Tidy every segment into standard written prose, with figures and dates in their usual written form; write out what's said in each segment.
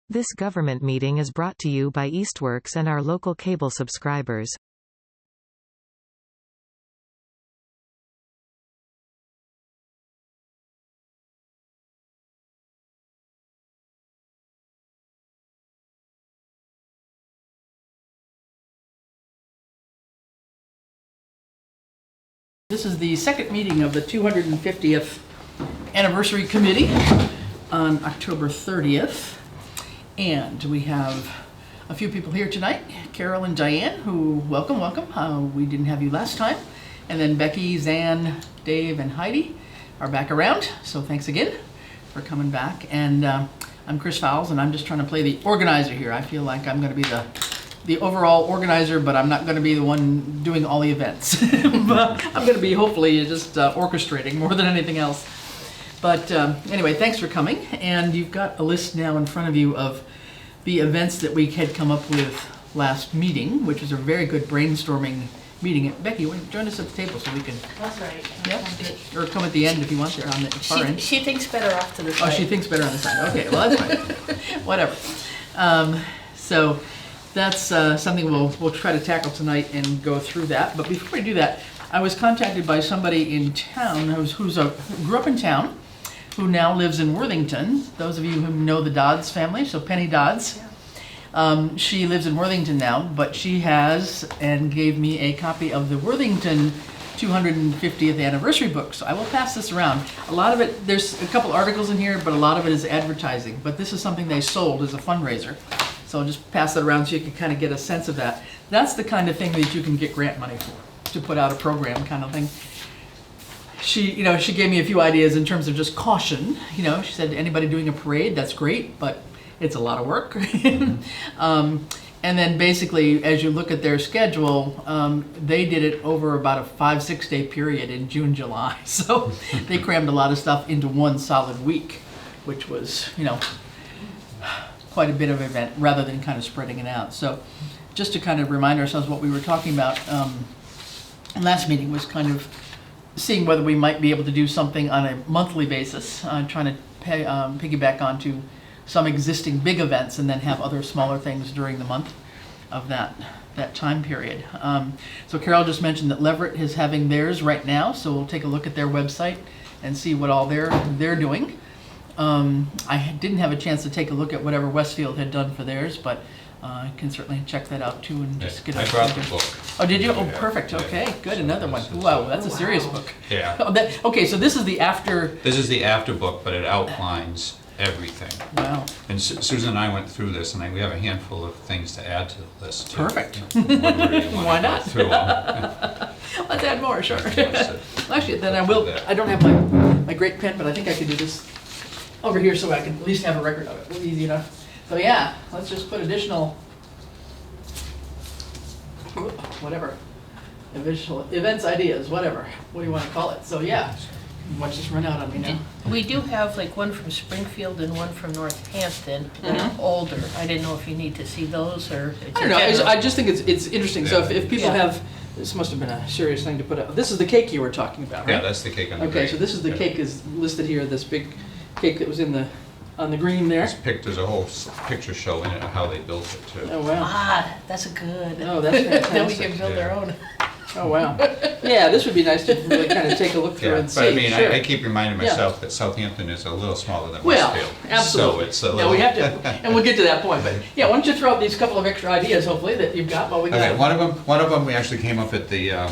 This government meeting is brought to you by Eastworks and our local cable subscribers. This is the second meeting of the 250th Anniversary Committee on October 30th. And we have a few people here tonight. Carol and Diane, who, welcome. We didn't have you last time. And then Becky, Zan, Dave, and Heidi are back around. So thanks again for coming back. And I'm Chris Fowles, and I'm just trying to play the organizer here. I feel like I'm going to be the overall organizer, but I'm not going to be the one doing all the events. But I'm going to be hopefully just orchestrating more than anything else. But anyway, thanks for coming. And you've got a list now in front of you of the events that we had come up with last meeting, which is a very good brainstorming meeting. Becky, you want to join us at the table so we can... That's right. Yep. Or come at the end if you want there on the far end. She thinks better off to the side. Oh, she thinks better on the side. Okay, well, that's fine. Whatever. So that's something we'll try to tackle tonight and go through that. But before we do that, I was contacted by somebody in town who grew up in town, who now lives in Worthington. Those of you who know the Dodds family, so Penny Dodds. Yeah. She lives in Worthington now, but she has and gave me a copy of the Worthington 250th anniversary book. So I will pass this around. A lot of it, there's a couple articles in here, but a lot of it is advertising. But this is something they sold as a fundraiser. So I'll just pass it around so you can kind of get a sense of that. That's the kind of thing that you can get grant money for, to put out a program kind of thing. She gave me a few ideas in terms of just caution. She said, anybody doing a parade, that's great, but it's a lot of work. And then basically, as you look at their schedule, they did it over about a 5-6 day period in June, July. So they crammed a lot of stuff into one solid week, which was, quite a bit of an event rather than kind of spreading it out. So just to kind of remind ourselves what we were talking about last meeting was kind of seeing whether we might be able to do something on a monthly basis, trying to piggyback onto some existing big events and then have other smaller things during the month of that time period. So Carol just mentioned that Leverett is having theirs right now, so we'll take a look at their website and see what all they're doing. I didn't have a chance to take a look at whatever Westfield had done for theirs, but I can certainly check that out too and just get. I brought the book. Oh, did you? Oh, perfect. Okay, good. Another one. Wow, that's a serious book. Yeah. Okay, so this is the after. This is the after book, but it outlines everything. Wow. And Susan and I went through this, and we have a handful of things to add to the list too. Perfect. Why not? Through them. Let's add more. Sure. Actually, then I will. I don't have my great pen, but I think I can do this over here so I can at least have a record of it. It'll be easy enough. So yeah, let's just put additional, whatever, additional events, ideas, whatever. What do you want to call it? So yeah, watch this run out on me now. We do have like one from Springfield and one from Northampton that are older. I didn't know if you need to see those or. I don't know. I just think it's interesting. So if people have, this must have been a serious thing to put up. This is the cake you were talking about, right? Yeah, that's the cake on the Okay, green. so this is the cake is listed here. This big cake that was on the green there. There's a whole picture show in it of how they built it too. Oh wow. Ah, that's a good. Oh, that's fantastic. Then we can build our own. Oh wow. Yeah, this would be nice to really kind of take a look through and see. But I mean, Sure. I keep reminding myself that Southampton is a little smaller than Well, Westfield. absolutely. So it's a No, little... we have to, and we'll get to that point. But yeah, why don't you throw out these couple of extra ideas, hopefully, that you've got while we got Okay, them. one of them we actually came up at the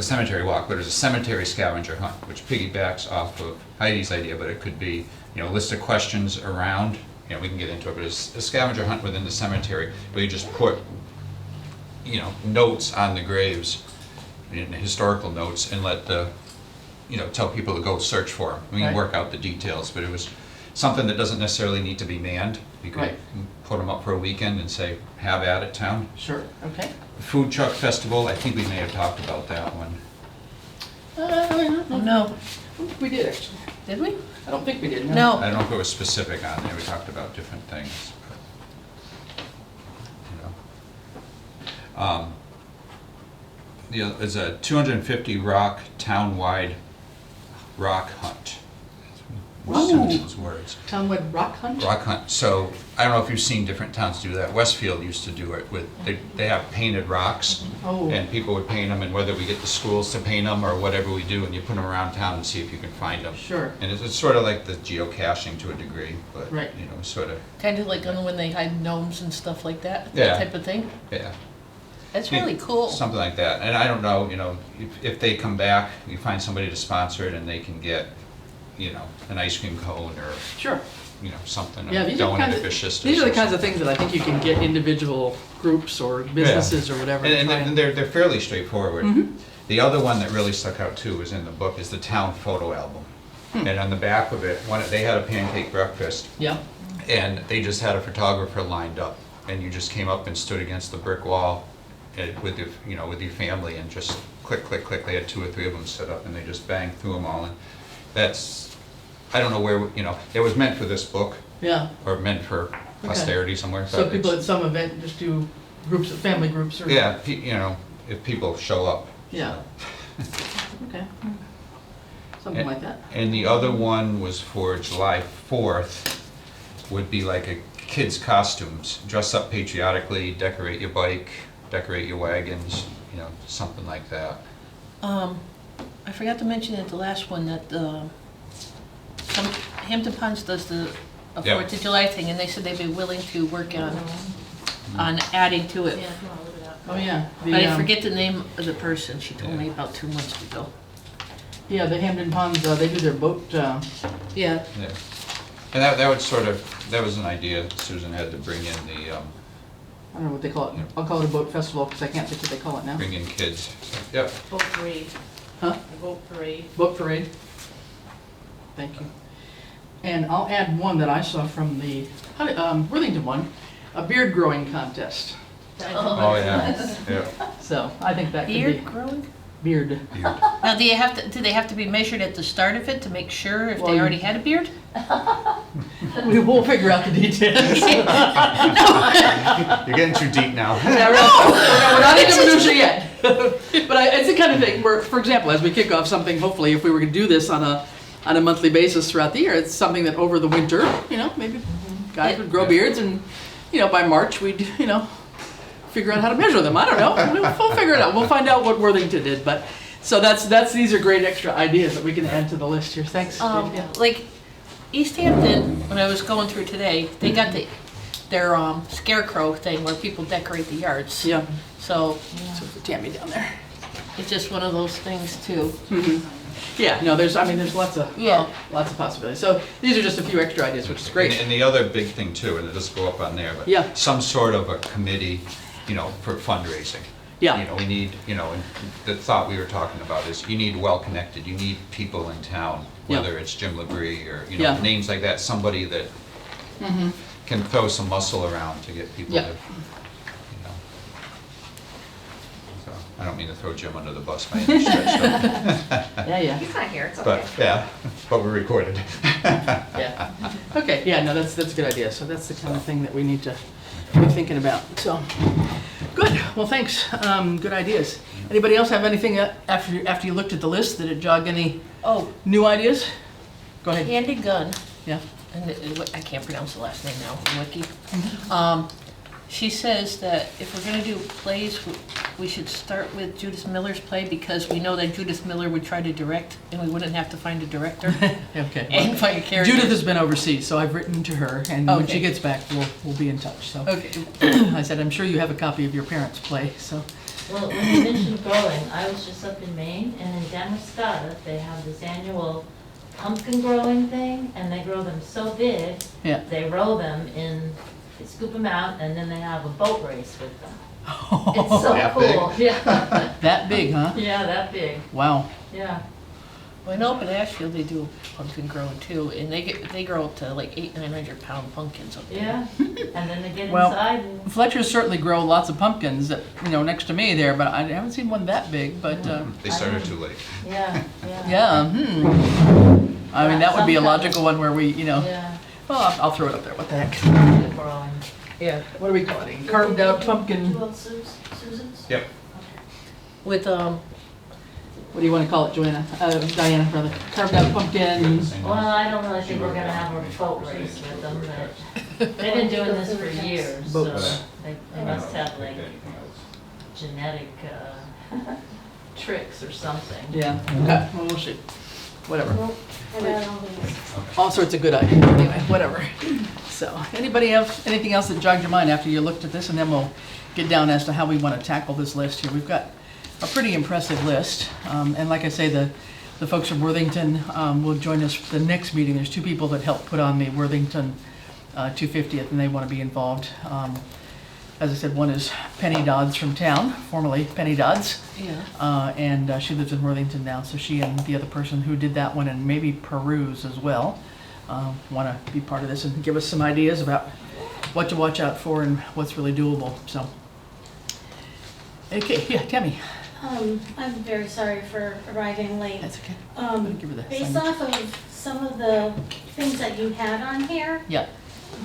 cemetery walk, but it's a cemetery scavenger hunt, which piggybacks off of Heidi's idea, but it could be, a list of questions around, we can get into it, but it's a scavenger hunt within the cemetery where you just put, notes on the graves, historical notes, and let the, tell people to go search for them. We can Right. work out the details, but it was something that doesn't necessarily need to be manned. You could Right. put them up for a weekend and say, have at it, town. Sure, okay. Food truck festival, I think we may have talked about that one. No. We did actually. Did we? I don't think we did. No. I don't know if it was specific on there, we talked about different things. There's a 250 rock town-wide rock hunt. Ooh. Those words. Townwide rock hunt? Rock hunt. So I don't know if you've seen different towns do that. Westfield used to do it with, they have painted rocks. Oh. And people would paint them, and whether we get the schools to paint them or whatever we do, and you put them around town and see if you can find them. Sure. And it's sort of like the geocaching to a degree, but, Right. you know, sort of, Kind of like when they hide gnomes and stuff like that, Yeah. that type of thing. yeah. That's really cool. Something like that. And I don't know, you know, if they come back, you find somebody to sponsor it and they can get, you know, an ice cream cone or, Sure. you know, something. Yeah, or these are, donate to Fish Sisters these are the or kinds of something. things that I think you can get individual groups or businesses or whatever. to And, try and they're fairly straightforward. The other one that really stuck out too was in the book is the town photo album. And on the back of it, they had a pancake breakfast Yeah. and they just had a photographer lined up. And you just came up and stood against the brick wall with your, you know, with your family and just click, click, click. They had 2 or 3 of them set up and they just banged through them all. And that's, I don't know where, you know, it was meant for this book Yeah. or meant for posterity somewhere. So but people it's- at some event just do groups, family groups or? Yeah, you know, if people show up. Yeah. Okay. Something like that. And the other one was for July 4th, would be like a kids' costumes. Dress up patriotically, decorate your bike, decorate your wagons, you know, something like that. I forgot to mention at the last one that Hampton Ponds does the Yeah. 4th of July thing, and they said they'd be willing to work on adding to it. Oh, yeah. The, But I forget the name of the person. She told me about 2 months ago. Yeah, the Hampton Ponds, they do their boat, Yeah. Yeah. And that would sort of, that was an idea Susan had to bring in the, I don't know what they call it. I'll call it a boat festival because I can't think what they call it now. bring in kids. Yep. Boat parade. Huh? A boat parade. Boat parade. Thank you. And I'll add one that I saw from the Worthington one, a beard growing contest. Oh, yeah, yeah. So I think that could Beard be growing? beard. Beard. Now, do they have to be measured at the start of it to make sure if Well, they already had a beard? We will figure out the details. You're getting too deep now. Yeah, we're not into minutia yet. But it's the kind of thing where, for example, as we kick off something, hopefully, if we were going to do this on a monthly basis throughout the year, it's something that over the winter, you know, maybe guys would grow beards, and you know, by March we'd, you know, figure out how to measure them. I don't know. We'll figure it out. We'll find out what Worthington did. But so these are great extra ideas that we can add to the list here. Thanks. Yeah. Like East Hampton, when I was going through today, they got their scarecrow thing where people decorate the yards. Yeah. So So for Tammy down there. it's just one of those things too. Yeah. No, there's lots of Yeah. lots of possibilities. So these are just a few extra ideas, which is great. And the other big thing too, and it doesn't go up on there, but Yeah. some sort of a committee, you know, for fundraising. Yeah. You know, we need, you know, and the thought we were talking about is you need well-connected, you need people in town, Yeah. whether it's Jim Labrie or, you know, Yeah. Mm-hmm. names like that, somebody that can throw some muscle around to get people Yeah. to, you know. So, I don't mean to throw Jim under the bus by any stretch, Yeah. He's not here, it's but, okay. yeah, but we're recorded. Yeah. Okay, yeah, no, that's a good idea. So that's the kind of thing that we need to be thinking about. So, good. Well, thanks. Good ideas. Anybody else have anything after you looked at the list? Did it jog any Oh, new ideas? Go ahead. Andy Gunn, Yeah. and I can't pronounce the last name now, Wiki. Mm-hmm. She says that if we're gonna do plays, we should start with Judith Miller's play because we know that Judith Miller would try to direct and we wouldn't have to find a director Okay. and find a character. Judith has been overseas, so I've written to her, and when she Okay. gets back, we'll be in touch. So Okay. I said, I'm sure you have a copy of your parents' play. So Well, when you mentioned growing, I was just up in Maine, and in Damascata, they have this annual pumpkin growing thing, and they grow them so big, yeah. they row them in, they scoop them out, and then they have a boat race with them. It's so That cool, yeah, That big, huh? yeah, that big, Wow. yeah. Well, I know up in Ashfield they do pumpkin growing too, and they grow up to like 800-900 pound pumpkins up there. Yeah, and then they get Well, inside and, Fletchers certainly grow lots of pumpkins, next to me there, but I haven't seen one that big. But They started too late. yeah. yeah, I mean that would be a logical one where we, Yeah, well, I'll throw it up there. What the heck? they're growing. Yeah. What do we call it? Carved out pumpkin. Well, Susan's? Yep. With what do you want to call it, Joanna? Diana, rather. Carved out pumpkin. Well, I don't really think we're gonna have a boat race with them, but they've been doing this for years, so Boats. they must have like genetic tricks or something. Yeah, okay, well, we'll see. Whatever. Nope, I got all these. All sorts of good ideas, anyway, whatever. So, anybody have anything else that jogged your mind after you looked at this? And then we'll get down as to how we want to tackle this list here. We've got a pretty impressive list. And like I say, the folks from Worthington will join us for the next meeting. There's two people that helped put on the Worthington 250th, and they want to be involved. As I said, one is Penny Dodds from town, formerly Penny Dodds. Yeah. And she lives in Worthington now, so she and the other person who did that one, and maybe Peruse as well, want to be part of this and give us some ideas about what to watch out for and what's really doable. So, okay, yeah, Tammy. I'm very sorry for arriving late. That's okay. I'm gonna give her the Based signage. off of some of the things that you had on here, Yeah.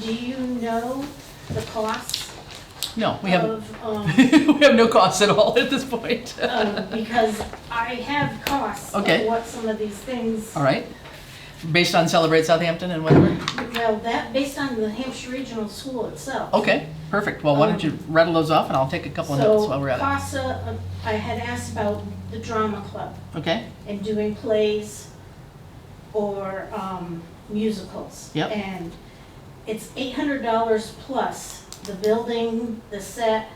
do you know the costs No, we have of, we have no costs at all at this point. because I have costs Okay. of what some of these things, All right. Based on Celebrate Southampton and whatever. well, that, based on the Hampshire Regional School itself. Okay, perfect. Well, why don't you rattle those off and I'll take a couple of notes while we're at So costs, I had asked about the drama club it. Okay. and doing plays or musicals. Yep. And it's $800 plus the building, the set,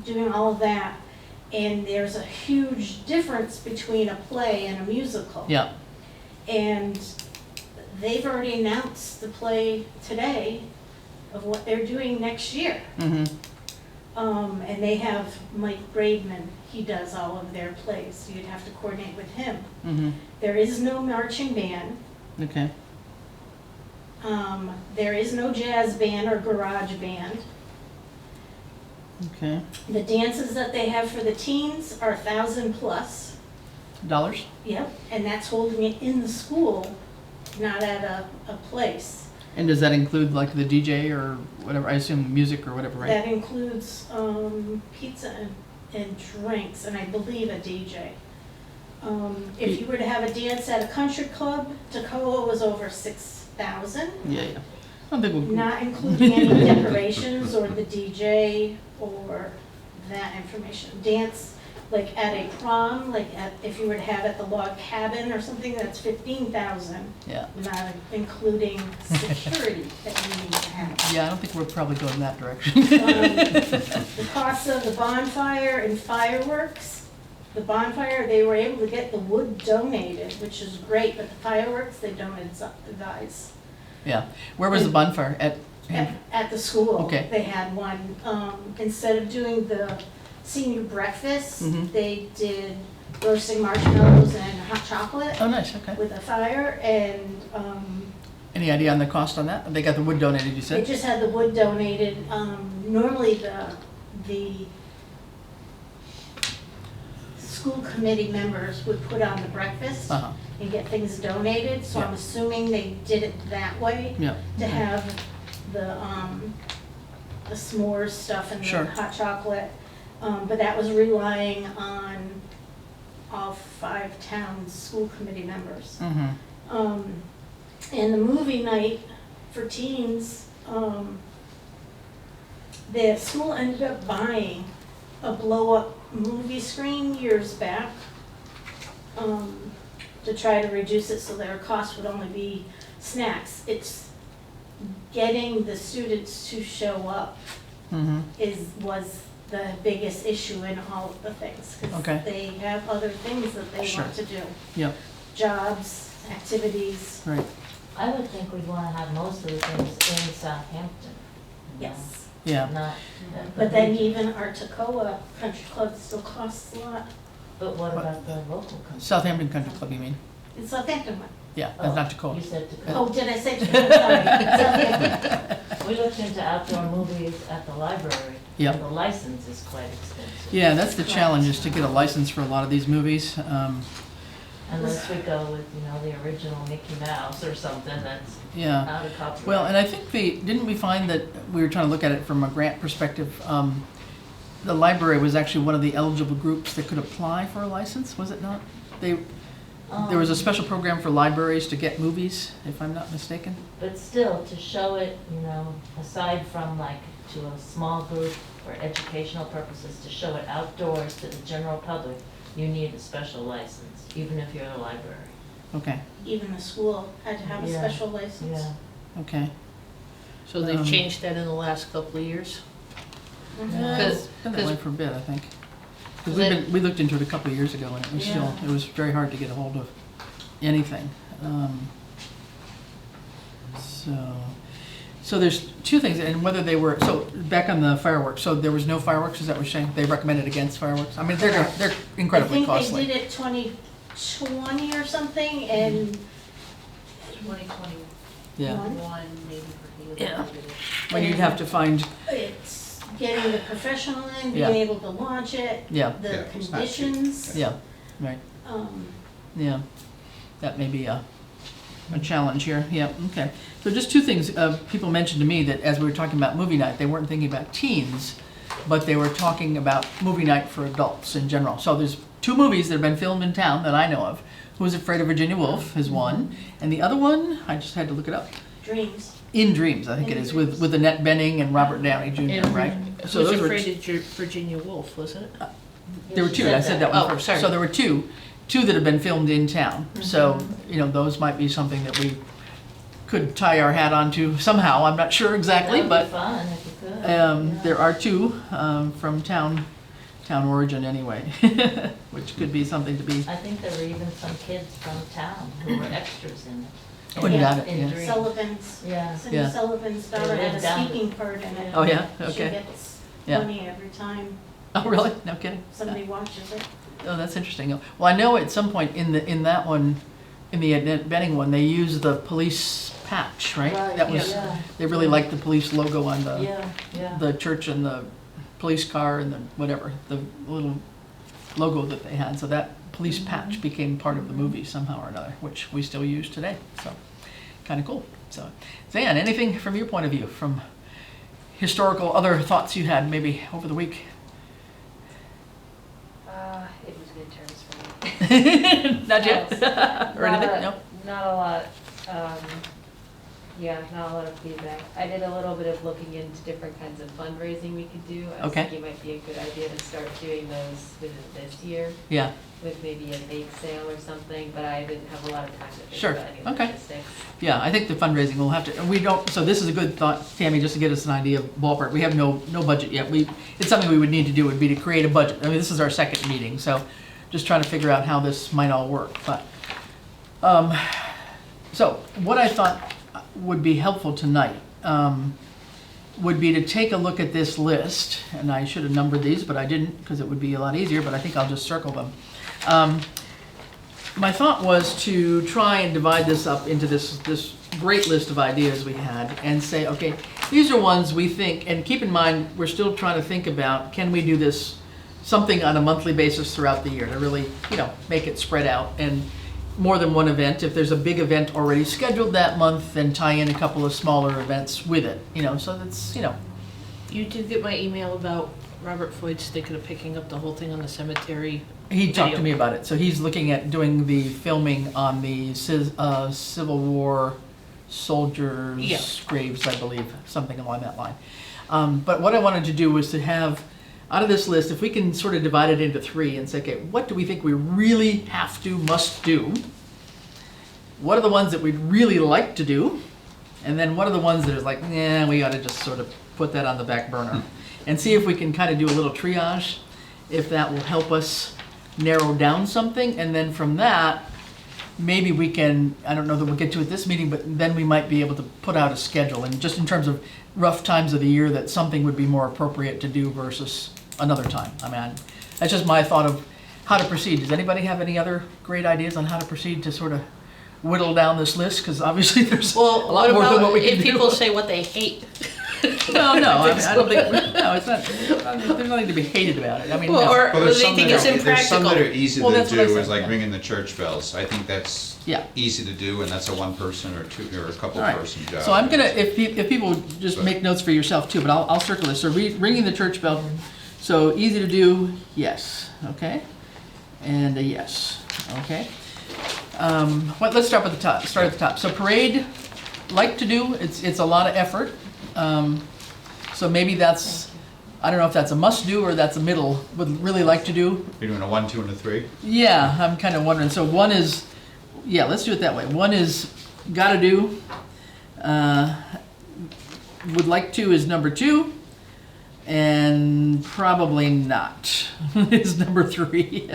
doing all of that. And there's a huge difference between a play and a musical. Yeah. And they've already announced the play today of what they're doing next year. Mm-hmm. And they have Mike Braidman, he does all of their plays, so you'd have to coordinate with him. Mm-hmm. There is no marching band. Okay. There is no jazz band or garage band. Okay. The dances that they have for the teens are 1,000 plus. Dollars? Yep, and that's holding it in the school, not at a place. And does that include like the DJ or whatever? I assume music or whatever, right? That includes pizza and drinks, and I believe a DJ. If you were to have a dance at a country club, Toccoa was over 6,000, Yeah, yeah. I don't think we'll. not including any decorations or the DJ or that information. Dance, like at a prom, like if you were to have at the log cabin or something, that's 15,000, Yeah. not including security that you need to have. Yeah, I don't think we're probably going that direction. The cost of the bonfire and fireworks, the bonfire, they were able to get the wood donated, which is great, but the fireworks, they don't advise. Yeah. Where was the bonfire? At the school. Okay. They had one, instead of doing the senior breakfast, Mhm. they did roasting marshmallows and hot chocolate Oh, nice. Okay. with a fire, and Any idea on the cost on that? They got the wood donated, you they said? just had the wood donated. Normally the school committee members would put on the breakfast Uh-huh. and get things donated, so I'm Yeah. assuming they did it that way, Yeah. to have the s'mores stuff and Sure. the hot chocolate. But that was relying on all 5 towns' school committee members. Mm-hmm. And the movie night for teens, the school ended up buying a blow-up movie screen years back, to try to reduce it so their cost would only be snacks. It's getting the students to show up Mm-hmm. was the biggest issue in all of the things. 'Cause Okay. they have other things that they Sure. want to do, Yep. jobs, activities. Right. I would think we'd wanna have most of the things in Southampton. you know, Yes. Yeah. Not. But then even our Toccoa Country Club still costs a lot. But what about the local company? Southampton Country Club, you mean? It's Southampton one. Yeah, that's not Tacoma. You said Oh, Tacoma. did I say Toccoa? Sorry. Southampton. We looked into outdoor movies at the library. Yep. And the license is quite expensive. Yeah, that's the challenge, is to get a license for a lot of these movies. Unless we go with, the original Mickey Mouse or something that's Yeah. out of copyright. Well, and I think didn't we find that we were trying to look at it from a grant perspective, the library was actually one of the eligible groups that could apply for a license, was it not? There was a special program for libraries to get movies, if I'm not mistaken. But still, to show it, aside from like to a small group for educational purposes, to show it outdoors to the general public, you need a special license, even if you're a library. Okay, Even the school had to have a Yeah. special license. Yeah. okay. So they've changed that in the last couple of years? Mhm. Because- Been that way for a bit, I think. Because Then- we looked into it a couple of years ago, and it was still, it was very hard to get a hold of anything. So there's two things, and whether they were, so back on the fireworks, so there was no fireworks, is that what you're saying? They recommended against fireworks? I mean, they're incredibly I costly. think they did it 2020 or something, and 2021, Yeah, maybe for Yeah. when you'd have to find, it's getting the professional in, Yeah. being able to launch it, yeah, the Yeah, it's not cheap. conditions. yeah, right, um, yeah. That may be a challenge here, yeah, okay. So just two things, people mentioned to me that as we were talking about movie night, they weren't thinking about teens, but they were talking about movie night for adults in general. So there's two movies that have been filmed in town that I know of. Who's Afraid of Virginia Woolf is one, and the other one, I just had to look it up, Dreams. In Dreams, I think it is, with Annette Bening and Robert Downey Jr., right? So Who's those were, Afraid of Virginia Woolf, wasn't it? there were two, I said that Oh, one first. sorry. So there were two that have been filmed in town. So, those might be something that we could tie our hat onto somehow, I'm not sure exactly, That would but be fun if you could. Yeah. there are two from town origin anyway, which could be something to be. I think there were even some kids from town who were extras in it. Oh, you got it, In yeah. Dreams. Sullivan's, Yeah. Cindy Yeah. Sullivan's daughter They had live a down- speaking part in it. Oh, yeah? She Okay. gets Yeah. money every time Oh, really? No kidding? somebody watches it. Oh, that's interesting. Well, I know at some point in that one, in the Annette Bening one, they used the police patch, right? That was, Yeah, they really liked the police logo on yeah. the church and the police car and the whatever, the little logo that they had. So that police patch became part of the movie somehow or another, which we still use today. So kind of cool. So, Zan, anything from your point of view, from historical, other thoughts you had maybe over the week? It was good terms for me. Not yet? Or anything? No? Not a lot. Yeah, not a lot of feedback. I did a little bit of looking into different kinds of fundraising we could do. I was Okay. thinking it might be a good idea to start doing those within this year Yeah. with maybe a bake sale or something, but I didn't have a lot of time to think Sure. about any Okay. logistics. Yeah, I think the fundraising will have to, and we don't, so this is a good thought, Tammy, just to get us an idea of ballpark. We have no budget yet. It's something we would need to do, would be to create a budget. I mean, this is our second meeting, so just trying to figure out how this might all work. But, so what I thought would be helpful tonight would be to take a look at this list, and I should have numbered these, but I didn't, because it would be a lot easier, but I think I'll just circle them. My thought was to try and divide this up into this great list of ideas we had and say, okay, these are ones we think, and keep in mind, we're still trying to think about, can we do this something on a monthly basis throughout the year to really, make it spread out and more than one event. If there's a big event already scheduled that month, then tie in a couple of smaller events with it, so that's, You did get my email about Robert Floyd's thinking of picking up the whole thing on the cemetery. He talked to Video. me about it. So he's looking at doing the filming on the Civil War soldiers' Yeah. graves, I believe, something along that line. But what I wanted to do was to have, out of this list, if we can sort of divide it into three and say, okay, what do we think we really have to, must do? What are the ones that we'd really like to do? And then what are the ones that are like, nah, we ought to just sort of put that on the back burner? And see if we can kind of do a little triage, if that will help us narrow down something. And then from that, maybe we can, I don't know that we'll get to it this meeting, but then we might be able to put out a schedule. And just in terms of rough times of the year that something would be more appropriate to do versus another time. I mean, that's just my thought of how to proceed. Does anybody have any other great ideas on how to proceed to sort of whittle down this list? Because obviously there's a lot more than what we can If do. people say what they hate? No, I don't think, no, it's not, there's nothing to be hated about it. I mean, Well, no. or Well, there's they some think that it's are, there's some that are impractical. easy Well, to that's what I do, said, is like yeah. ringing the church bells. I think that's Yeah. easy to do, and that's a one person or two, or a couple All right. person job. So I'm gonna, if people just make notes for yourself too, but I'll circle this. So ringing the church bell So easy to do, yes, okay? And a yes, okay? Let's start with the top, start at the top. So parade, like to do, it's a lot of effort. So maybe that's, I don't know if that's a must do or that's a middle, would really like to do. You're doing a 1, 2, and a 3? Yeah, I'm kind of wondering. So one is, yeah, let's do it that way. One is gotta do. Would like to is number 2. And probably not is number 3.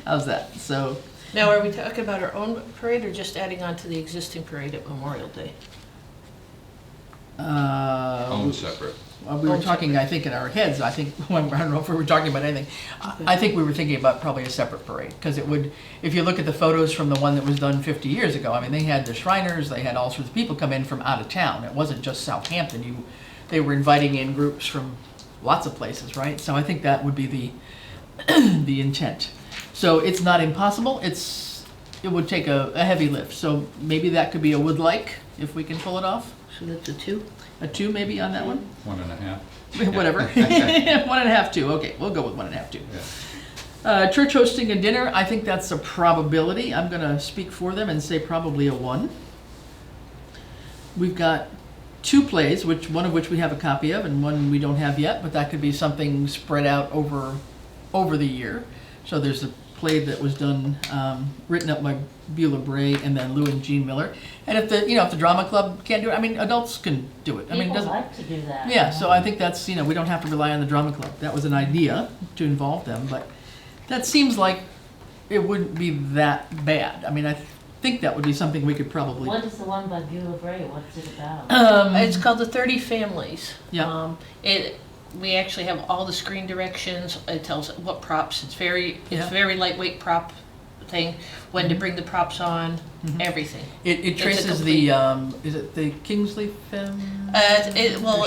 How's that? So, Now, are we talking about our own parade or just adding on to the existing parade at Memorial Day? Own separate. we were talking, I think, in our heads, I think, I don't know if we were talking about anything. I think we were thinking about probably a separate parade, because it would, if you look at the photos from the one that was done 50 years ago, I mean, they had the Shriners, they had all sorts of people come in from out of town. It wasn't just Southampton. They were inviting in groups from lots of places, right? So I think that would be the intent. So it's not impossible. It would take a heavy lift. So maybe that could be a would like, if we can pull it off. So that's a 2? A 2 maybe on that one? 1.5. Whatever. 1.5, 2. Okay, we'll go with 1.5, 2. Yeah. Church hosting a dinner, I think that's a probability. I'm gonna speak for them and say probably a 1. We've got 2 plays, one of which we have a copy of and one we don't have yet, but that could be something spread out over the year. So there's a play that was done, written up by Beulah Bray and then Lou and Jean Miller. And if the drama club can't do it, I mean, adults can do it. I mean, it People doesn't. like to do that. Yeah, so I think that's, we don't have to rely on the drama club. That was an idea to involve them, but that seems like it wouldn't be that bad. I mean, I think that would be something we could probably. What is the one by Beulah Bray? What's it about? It's called the 30 Families. Yeah. We actually have all the screen directions. It tells what props. It's Yeah. very lightweight prop thing. When to bring the props on, everything. It It's a traces complete- is it the Kingsley family?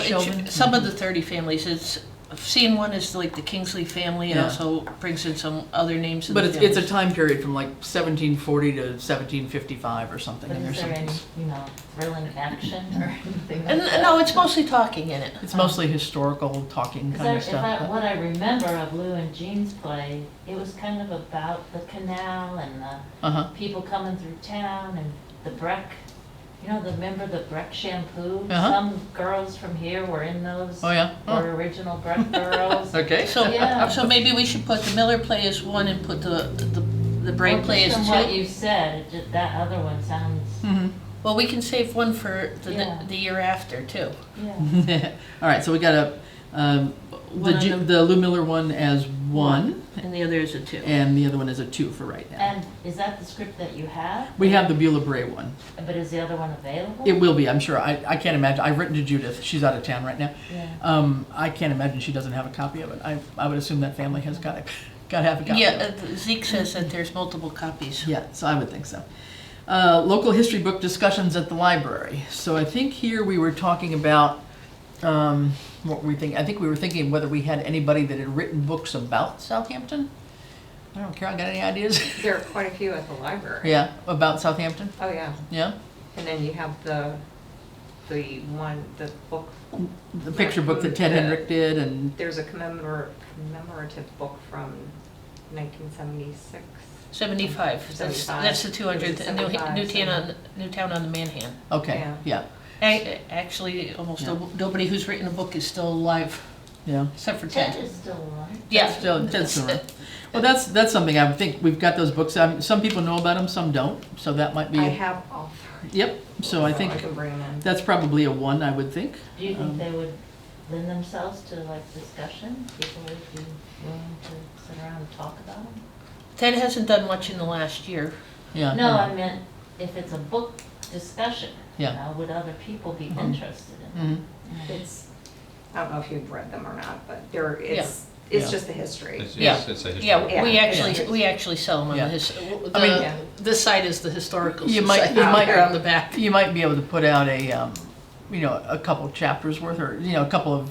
Sheldon? Some of the 30 families. Scene 1 is like the Kingsley family, and Yeah. also brings in some other names. But it's a time period from like 1740 to 1755 or something. But and is there's there any, something. thrilling action or anything like And that? no, it's mostly talking in it. It's mostly historical talking kind of stuff. What I remember of Lou and Jean's play, it was kind of about the canal and the Uh-huh. people coming through town and the Breck. Remember the Breck shampoo? Uh-huh. Some girls from here were in those. Oh, yeah? Oh. Were original Breck girls. Okay. So, Yeah. so maybe we should put the Miller play as 1 and put the Bray Well, play as just 2. from what you said, that other one sounds, Mhm. Well, we can save 1 for Yeah. the year after too. yeah. All right, so we got One on the Lou Miller one as 1, And the other is a 2. and the other one is a 2 for right now. And is that the script that you have? We have the Beulah Bray one. But is the other one available? It will be, I'm sure. I can't imagine. I've written to Judith. She's out of town right now. Yeah. I can't imagine she doesn't have a copy of it. I would assume that family has got to have a copy. Yeah, of it. Zeke says that there's multiple copies. Yeah, so I would think so. Local history book discussions at the library. So I think here we were talking about what were we thinking? I think we were thinking whether we had anybody that had written books about Southampton. I don't care. I got any ideas? There are quite a few at the library. Yeah, about Southampton. Oh, yeah. Yeah, And then you have the book, the picture book that Ted Yeah. Hendrick did, and there's a commemorative book from 1976. 75. That's 75. the 200th. 75, Newtown on the Manhan. okay, yeah, Actually, almost Yeah. nobody who's written a book is still alive, yeah. except for Ted Ted. is still alive. Yeah. Ted's still around. Well, that's something I would think. We've got those books. Some people know about them, some don't. So that might be. I have all 3. Yep. So I think I can bring them in. that's probably a 1. I would think. Do you think they would lend themselves to like discussion? People would be willing to sit around and talk about them? Ted hasn't done much in the last year. Yeah. No, I meant if it's a book discussion, Yeah. would other people be Mhm. interested in it? Mhm. It's, I don't know if you've read them or not, but Yeah. it's just the history. It's Yeah. a history. Yeah, we Yeah. actually sell them on Yeah. the I mean, Yeah. this side is the historical You might- society you might- around the back. You might be able to put out a couple chapters worth, or a couple of,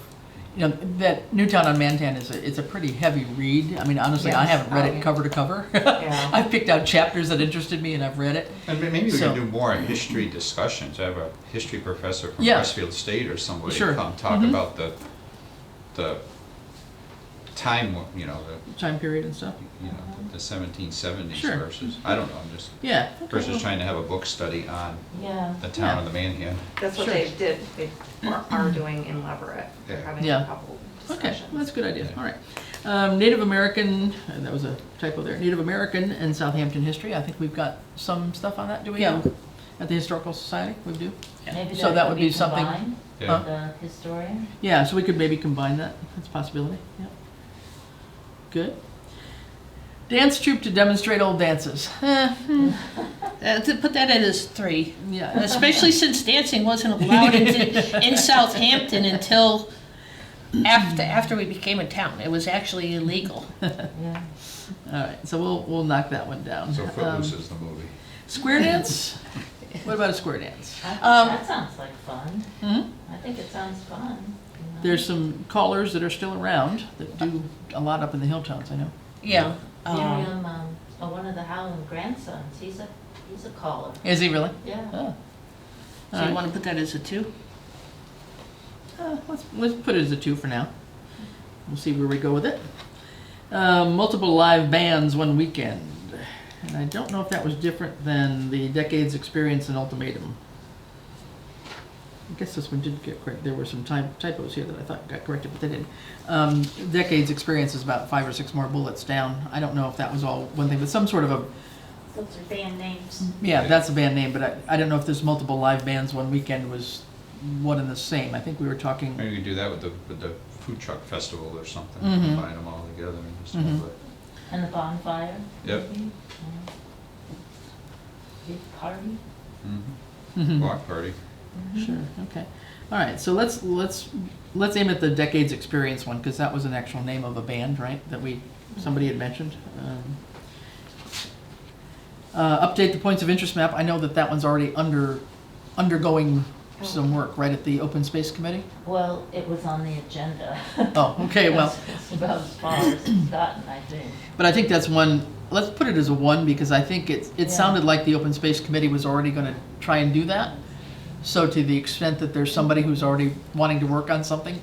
that Newtown on Mantan is a pretty heavy read. I mean, honestly, I Yes. haven't read Oh, it yeah. cover to cover. Yeah. I've picked out chapters that interested me, and I've read it. And maybe we So- can do more history discussions. I have a history professor from Yeah. Westfield State or somebody Sure. come talk Mhm. about the time, you know, Time period and stuff? the 1770s Sure. versus, I don't know, I'm just, Yeah. okay, versus well, trying to have a book study on Yeah. the town Yeah. of the Manhan. That's what Sure. they did, they are doing in Leverett. They're Yeah. having Yeah. a couple Okay, discussions. well, that's a good idea, all right. Native American, and that was a typo there, Native American and Southampton history, I think we've got some stuff on that, do we? Yeah. At the Historical Society, we do? Maybe So that would be something- combined Yeah. with the historian. Yeah, so we could maybe combine that, that's a possibility, yeah. Good. Dance troupe to demonstrate old dances. To put that in as 3, Yeah. especially since dancing wasn't allowed in Southampton until after we became a town. It was actually illegal. Yeah. All right, so we'll knock that one down. So Footloose is the movie. Square dance? What about a square dance? That sounds like fun. Hmm? I think it sounds fun. you know. There's some callers that are still around that do a lot up in the hill towns, I know. Yeah. Miriam, one of the Howland grandsons, he's a caller. Is he really? Yeah. Oh. So All you right. want to put that as a 2? Let's put it as a 2 for now. We'll see where we go with it. Multiple live bands one weekend. And I don't know if that was different than the Decades Experience and Ultimatum. I guess this one did get correct. There were some typos here that I thought got corrected, but they didn't. Decades Experience is about 5 or 6 more bullets down. I don't know if that was all one thing, but some sort of a, Those are band names. yeah, that's a band name, but I don't know if there's multiple live bands one weekend was one and the same. I think we were talking, Maybe we could do that with the food truck festival or something, Mhm. combine them all together and just Mhm. have And the bonfire. Yep. maybe? Yeah. Big party. a block party. sure, okay. All right, so let's aim at the Decades Experience one, because that was an actual name of a band, right, that somebody had mentioned. Update the points of interest map. I know that one's already undergoing some work, right, at the Open Space Committee? Well, it was on the agenda. Oh, okay, well, It's about as far as it's gotten, I think. but I think that's one, let's put it as a 1, because I think it Yeah. sounded like the Open Space Committee was already gonna try and do that. So to the extent that there's somebody who's already wanting to work on something,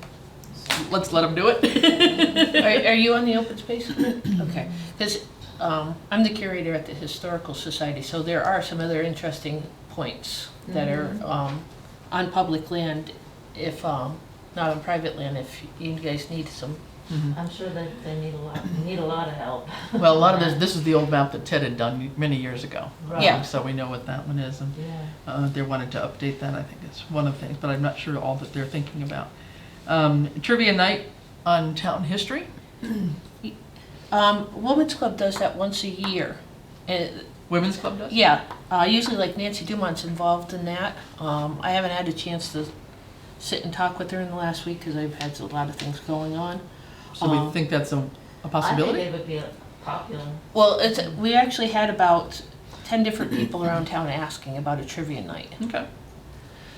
let's let them do it. Are you on the open space committee? Okay, because I'm the curator at the Historical Society, so there are some other interesting points that are on public land, if not on private land, if you guys need some. I'm sure that they need a lot of help. Well, a lot of this is the old map that Ted had done many years ago. Right. Yeah. So we know what that one is, and Yeah. they wanted to update that, I think is one of the things, but I'm not sure all that they're thinking about. Trivia night on town history. Women's Club does that once a year. Women's Club does? Yeah, usually like Nancy Dumont's involved in that. I haven't had a chance to sit and talk with her in the last week because I've had a lot of things going on. So we think that's a I possibility? think it would be popular. Well, we actually had about 10 different people around town asking about a trivia night. Okay.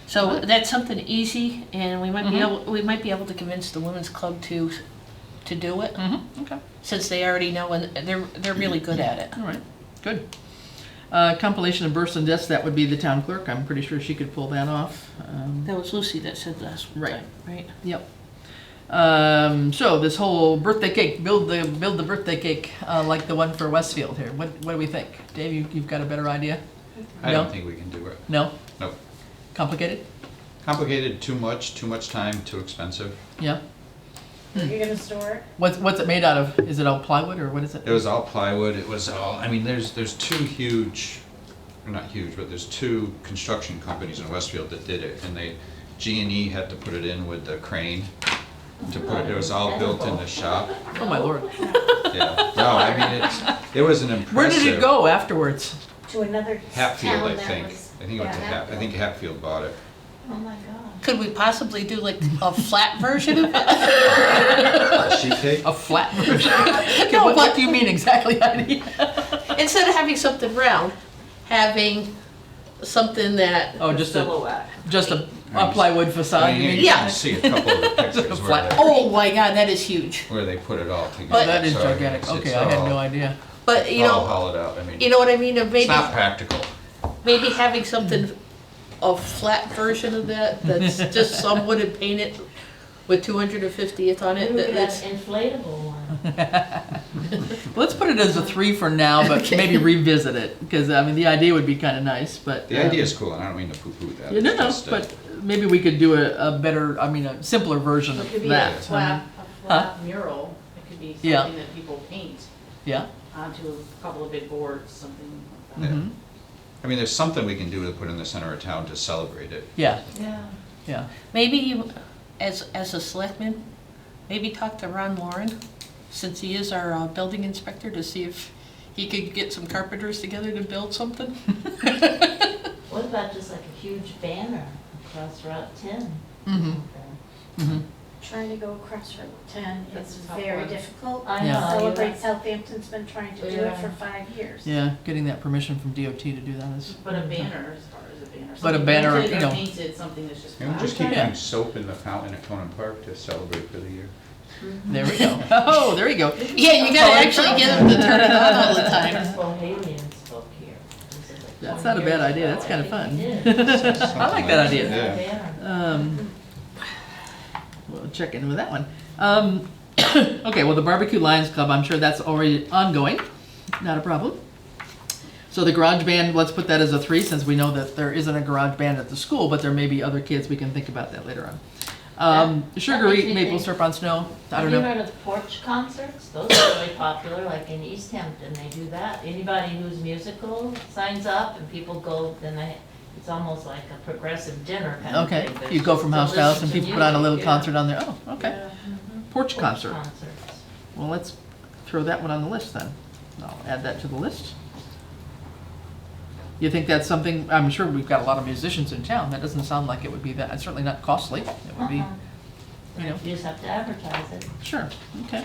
So that's something easy, and we might Mhm. we might be able to convince the women's club to do it, Okay. since they already know and they're really good at it. All right. Good. Compilation of births and deaths, that would be the town clerk. I'm pretty sure she could pull that off. That was Lucy that said last Right. time, right? Yep. So this whole birthday cake, build the birthday cake like the one for Westfield here. What do we think? Dave, you've got a better idea? I No? don't think we can do it. No? Nope. Complicated? Complicated, too much time, too expensive. Yeah. You're gonna store it? What's it made out of? Is it all plywood or what is it? It was all plywood, it was all, I mean, there's two huge, or not huge, but there's two construction companies in Westfield that did it, and G&E had to put it in with the crane to put it was all built in the shop. Oh my lord. Yeah, no, I mean, it was an impressive. Where did it go afterwards? To another Hatfield, town I that think. was- I think it went to yeah, I think Hatfield bought it. Oh my God. Could we possibly do like a flat version of it? Sheet cake? A flat version? Okay, No, what but- do you mean exactly, Heidi? Instead of having something round, having something that, Oh, just a Silhouette. plywood facade, you You mean? Yeah. can see a couple of the pictures Flat. oh my God, that is huge. where they put it all together. But- That is So, gigantic. it's Okay, I had all- no idea. But you all know, hollowed out, I mean, you know what I mean? Of it's not practical. maybe having something, a flat version of that, that's just some wooden painted With 250th on it, Look at that it's, inflatable one. Let's put it as a 3 for now, but maybe revisit it, because, I mean, the idea would be kind of nice, but. The idea is cool, and I don't mean to poo-poo that. Yeah, no, It's no, just, but maybe we could do a better, I mean, a simpler version It of could be a that. I flat, mean, a flat mural, it could be Yeah. something that people paint Yeah, onto a couple of big boards, something like that. mhm, I mean, there's something we can do to put in the center of town to celebrate it. yeah, Yeah. yeah. maybe you, as a selectman, maybe talk to Ron Lauren, since he is our building inspector, to see if he could get some carpenters together to build something. What about just like a huge banner across Route 10? Mhm, mhm. Trying to go across Route 10 That's is a tough very one. difficult. I Yeah. know. Celebrate Southampton's been trying to do it Yeah. for 5 years. Yeah, getting that permission from DOT to do that is. But a banner, as far as a banner. But a something banner, printed you or know. Painted, something that's just And we flat. just keep Yeah. putting soap in the fountain at Conan Park to celebrate for the year. There we go. Oh, there you go. Yeah, you gotta actually get him to turn it on all the time. Chris Bohalian spoke here. This is like That's 20 not a bad years idea. ago. That's kinda I fun. think he did. I like that idea. Yeah. Banner. We'll check in with that one. Okay, well, the Barbecue Lions Club, I'm sure that's already ongoing, not a problem. So the garage band, let's put that as a 3, since we know that there isn't a garage band at the school, but there may be other kids, we can think about that later on. Sugar that makes Eat, me Maple think- Syrup on Snow, I Have don't you know. heard of porch concerts? Those are really popular, like in East Hampton, they do that. Anybody who's musical signs up and people go, then it's almost like a progressive dinner kind of Okay, thing. but you go just from to house to house listen and to people put on a little music, yeah. concert on there, oh, okay. Yeah. Porch concert, Concerts. well, let's throw that one on the list then. I'll add that to the list. You think that's something, I'm sure we've got a lot of musicians in town, that doesn't sound like it would be that, it's certainly not costly, it would be, Uh-huh. you know, You just have to advertise it. sure, okay,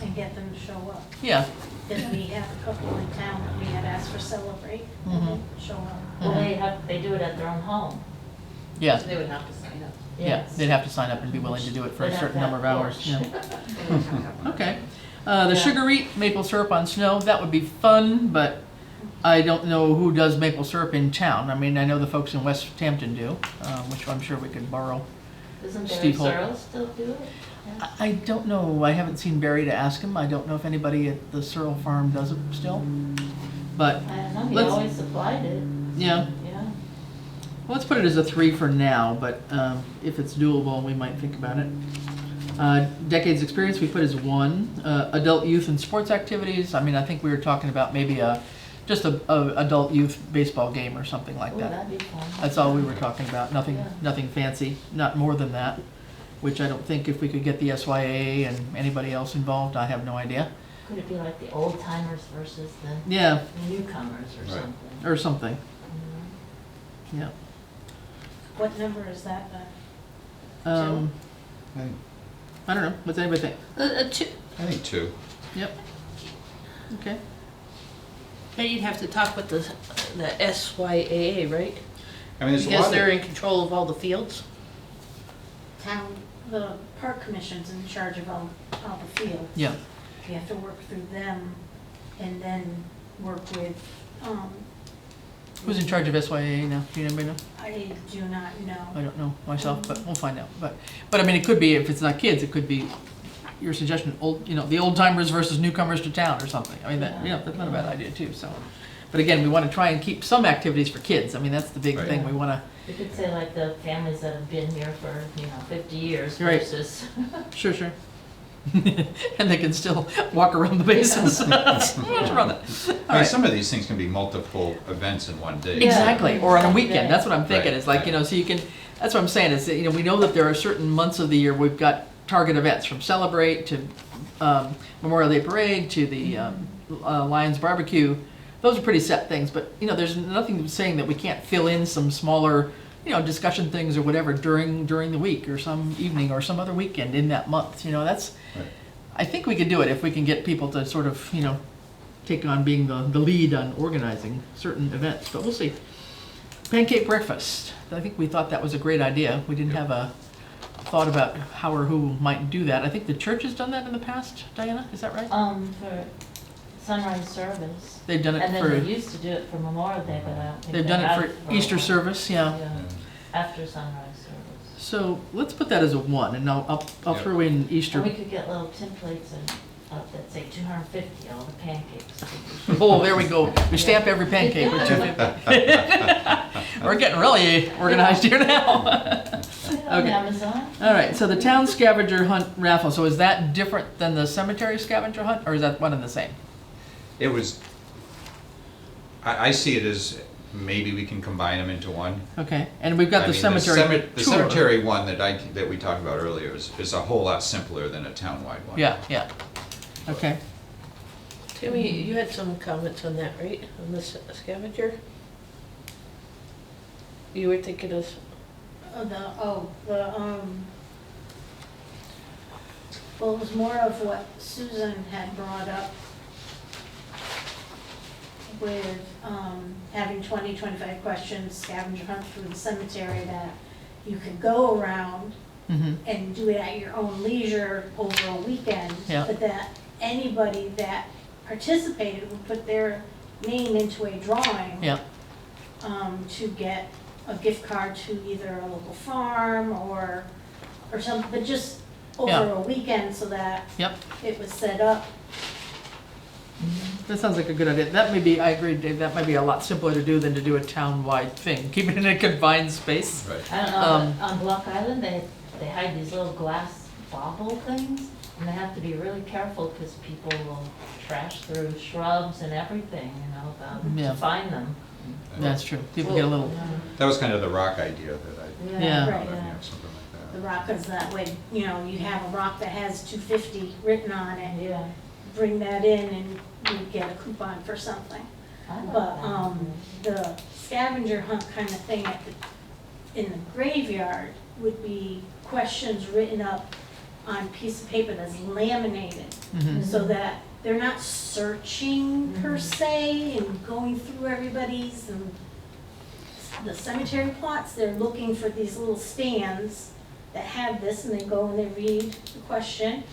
And get them to show up. yeah. Because we have a couple in town that we had asked for Celebrate, and Mhm. they show up. Well, they do it at their own home. Yeah, So they would have to sign up. yeah, Yes. they'd have to sign up and be willing to do it for They'd a have certain to number of have hours, porch. yeah. They would have to have one. Okay, the Yeah. Sugar Eat Maple Syrup on Snow, that would be fun, but I don't know who does maple syrup in town. I mean, I know the folks in West Hampton do, which I'm sure we could borrow. Doesn't Barry Steve Holt. Searle still do it? Yeah. I don't know, I haven't seen Barry to ask him, I don't know if anybody at the Searle farm does it still, but, I don't know, he Let's- always supplied it, yeah. yeah. Let's put it as a 3 for now, but if it's doable, we might think about it. Decades experience, we put as 1. Adult, youth, and sports activities, I mean, I think we were talking about maybe just a adult youth baseball game or something like Ooh, that. that'd be fun. That's all we were talking about, nothing, Yeah. nothing fancy, not more than that, which I don't think if we could get the SYA and anybody else involved, I have no idea. Could it be like the old timers versus the Yeah, newcomers or Right. something? or something, You know? yeah. What number is that? Um, I think- I don't know, what's anybody think? I think 2. Yep. Okay. But you'd have to talk with the SYAA, right? I mean, there's a Because lot they're of, in control of all the fields. Town, the park commission's in charge of all the fields. Yeah, You have to work through them and then work with, who's in charge of SYA now, do you anybody know? I do not I know. don't know myself, but we'll find out, but I mean, it could be, if it's not kids, it could be your suggestion, old, the old timers versus newcomers to town or something, I mean, that, that's not a bad idea too, so. But again, we wanna try and keep some activities for kids, I mean, that's the big Right. thing, we wanna, We could say like the families that have been here for, 50 years Right. versus. sure. And they can still walk around the bases. Let's run it. All I mean, right. some of these things can be multiple events in one day. Yeah. Exactly, or on a weekend, that's what I'm thinking, Right, it's like, right. so you can, that's what I'm saying, is that, we know that there are certain months of the year we've got target events, from Celebrate to Memorial Day Parade to the Lions Barbecue. Those are pretty set things, but, there's nothing saying that we can't fill in some smaller, discussion things or whatever during the week, or some evening, or some other weekend in that month, that's, Right. I think we could do it if we can get people to sort of, take on being the lead on organizing certain events, but we'll see. Pancake breakfast, I think we thought that was a great idea. We didn't have a thought about how or who might do that. I think the church has done that in the past, Diana, is that right? For sunrise service. They've done it And then for, they used to do it for Memorial Day, but I don't think they've they done have it for a Easter while. service, yeah. Yeah, after sunrise service. So let's put that as a 1, and I'll Yep. throw in Easter. Or we could get little templates and, that say 250, all the pancakes. Oh, there we go. We stamp every pancake with 250. We're getting really organized here now. On Okay. Amazon. All right, so the town scavenger hunt raffle, so is that different than the cemetery scavenger hunt, or is that one and the same? It was, I see it as maybe we can combine them into one. Okay, and we've got I the mean, cemetery The tour. cemetery one that we talked about earlier is a whole lot simpler than a townwide one. Yeah, yeah. Okay. Timmy, you had some comments on that, right? On the scavenger? You were thinking of, well, it was more of what Susan had brought up with, having 20, 25 questions, scavenger hunt through the cemetery, that you could go around Mm-hmm. and do it at your own leisure over a weekend. Yeah. But that anybody that participated would put their name into a drawing. Yeah. To get a gift card to either a local farm or something, but just over Yeah. a weekend so that Yep. it was set up. That sounds like a good idea. That may be, I agree, Dave, that might be a lot simpler to do than to do a town-wide thing. Keep it in a confined space. Right. I don't know, Um, but on Block Island, they hide these little glass bauble things, and they have to be really careful because people will trash through shrubs and everything, Yeah. to find them. That's true. People get a little, That was kind of the rock idea that I, Yeah. Right. something like The that. rock is that way, you know, you have a rock that has 250 written on it, Yeah. bring that in and you get a coupon for something. I like But, that. the scavenger hunt kind of thing in the graveyard would be questions written up on a piece of paper that's laminated, mhm. so that they're not searching per se and going through everybody's and the cemetery plots. They're looking for these little stands that have this, and they go and they read the question,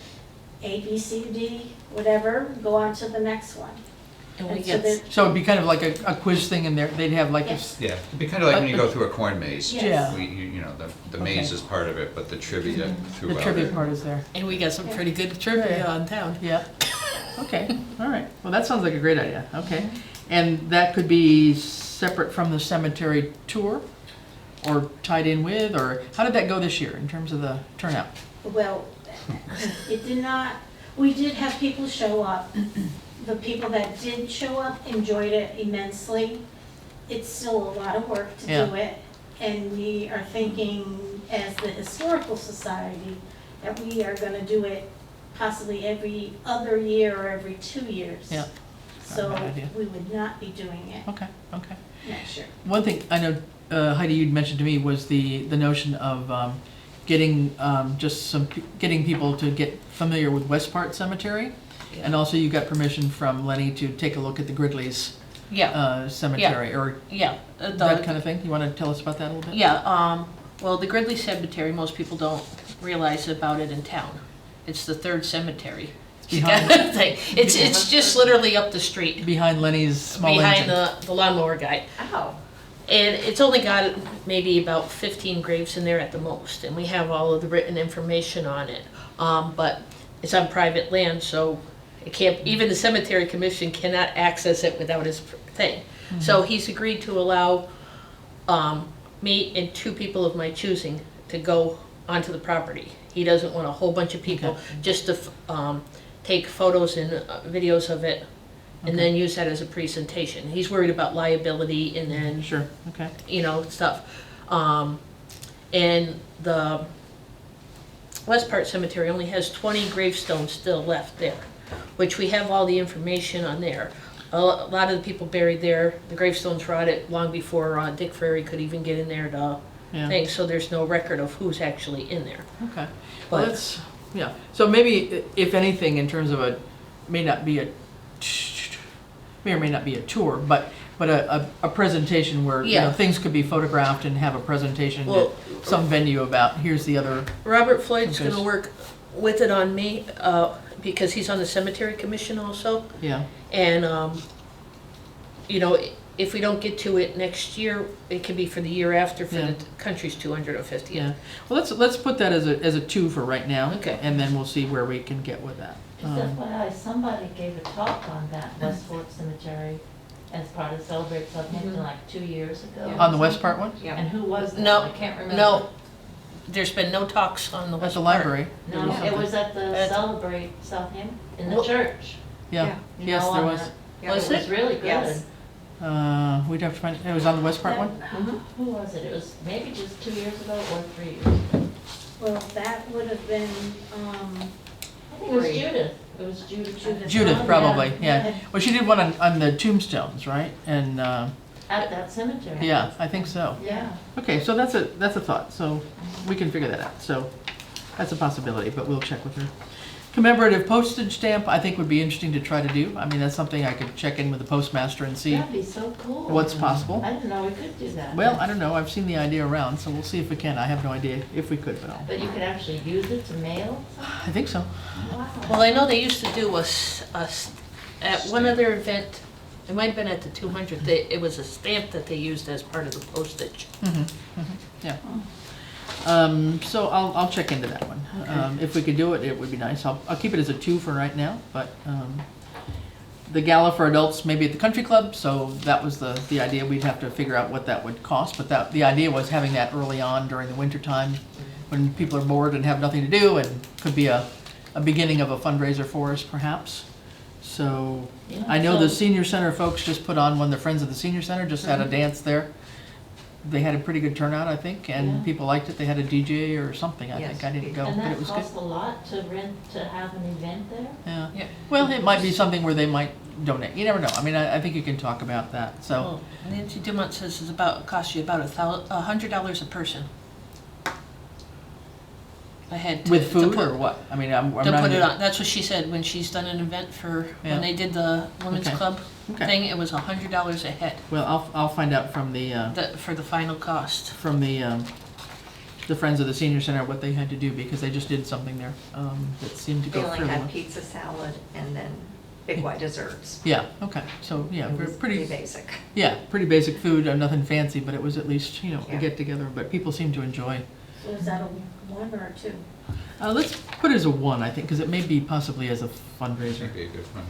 A, B, C, D, whatever, go on to the next one. and we And so get, they're- So it'd be kind of like a quiz thing in there. They'd have like, Yes. Yeah, it'd be kind of like when you go through a corn maze. Yes. Yeah. You know, the maze Okay. is part of it, but the trivia the throughout trivia it. part is there. and we got some pretty good trivia Yeah. on town. Yeah. Okay, all right. Well, that sounds like a great idea. Okay. And that could be separate from the cemetery tour or tied in with, or how did that go this year in terms of the turnout? Well, it did not, we did have people show up. The people that did show up enjoyed it immensely. It's still a lot of work to Yeah. do it. And we are thinking, as the Historical Society, that we are gonna do it possibly every other year or every 2 years. Yeah. So Good idea. we would not be doing it Okay, okay. next year. One thing I know, Heidi, you'd mentioned to me was the notion of getting getting people to get familiar with West Part Cemetery. And also you got permission from Lenny to take a look at the Gridley's Yeah, cemetery, or yeah. that kind of thing. You want to tell us about that a little bit? Yeah, well, the Gridley Cemetery, most people don't realize about it in town. It's the third cemetery. Behind- It's just literally up the street, Behind Lenny's small behind engine. the lawnmower guy. Oh, And it's only got maybe about 15 graves in there at the most, and we have all of the written information on it. But it's on private land, so it can't, even the cemetery commission cannot access it without his thing. So he's agreed to allow me and 2 people of my choosing to go onto the property. He doesn't want a whole bunch of people Okay. just to take photos and videos of it and then use that as a presentation. He's worried about liability and then, Sure, okay. you know, stuff. And the West Part Cemetery only has 20 gravestones still left there, which we have all the information on there. A lot of the people buried there, the gravestones rotted long before Dick Ferry could even get in there to Yeah. thing, so there's no record of who's actually in there. Okay. Well, But- that's, yeah. So maybe, if anything, in terms of may or may not be a tour, but a presentation where, you know, Yeah. things could be photographed and have a presentation Well- at some venue about, here's the other, Robert Floyd's Okay. gonna work with it on me, because he's on the cemetery commission also. yeah. And, you know, if we don't get to it next year, it could be for the year after for Yeah. the country's 250th. Yeah, well, let's put that as a 2 for right now. Okay. And then we'll see where we can get with that. Just FYI, somebody gave a talk on that West Fork Cemetery as part of Celebrate Southampton like 2 years ago. On the West Part one? Yeah. And who was that? No, I can't remember. no, there's been no talks on the At West the Park. library? No, it was at the At- Celebrate Southampton, in the Well- church. Yeah, You yes, know, there on was. the- Was It was it? really good. Yes. We'd have to find, it was on the West Part one? Who was it? It was maybe just 2 years ago or 3 years ago. Well, that would have been, I think it was Judith. It was Judith. Judith, Oh, probably, yeah. yeah. Well, she did one on the tombstones, right? And, At that cemetery. yeah, I think so. Yeah. Okay, so that's a thought, so we can figure that out. So that's a possibility, but we'll check with her. Commemorative postage stamp, I think would be interesting to try to do. I mean, that's something I could check in with the postmaster and see That'd be so cool. what's possible. I didn't know we could do that. Well, I don't know, I've seen the idea around, so we'll see if we can. I have no idea if we could, but But you could actually use it to mail? I think so. Wow. Well, I know they used to do at one other event, it might have been at the 200th, it was a stamp that they used as part of the postage. Yeah. So I'll check into that one. If we could do it, it would be nice. I'll keep it as a 2 for right now, but the gala for adults maybe at the country club, so that was the idea. We'd have to figure out what that would cost, but the idea was having that early on during the winter time when people are bored and have nothing to do, and could be a beginning of a fundraiser for us perhaps. So Yeah, I know the so- senior center folks just put on one, the Friends of the Senior Center just had a dance there. They had a pretty good turnout, I think, and Yeah. people liked it. They had a DJ or something, I Yes. think. I didn't go, And but it that was good. costs a lot to rent, to have an event there? Yeah. Yeah. Well, it might be something where they might donate. You never know. I mean, I think you can talk about that, so. Well, Nancy Dumont says it's about, costs you about $100 a person. I had to. With to food put- or what? I mean, I'm To not put it even- on, that's what she said when she's done an event for, Yeah. when they did the women's Okay. club Okay. thing, it was $100 a head, Well, I'll find out from the for the final cost. Friends of the Senior Center what they had to do, because they just did something there that seemed to They go only fairly had well. pizza salad and then big white desserts. Yeah, okay. So, yeah, It we're was pretty, basic. yeah, pretty basic food, nothing fancy, but it was at least, a Yeah. get together, but people seem to enjoy. so is that a 1 or a 2? Let's put it as a 1, I think, because it may be possibly as a fundraiser. That'd be a good one.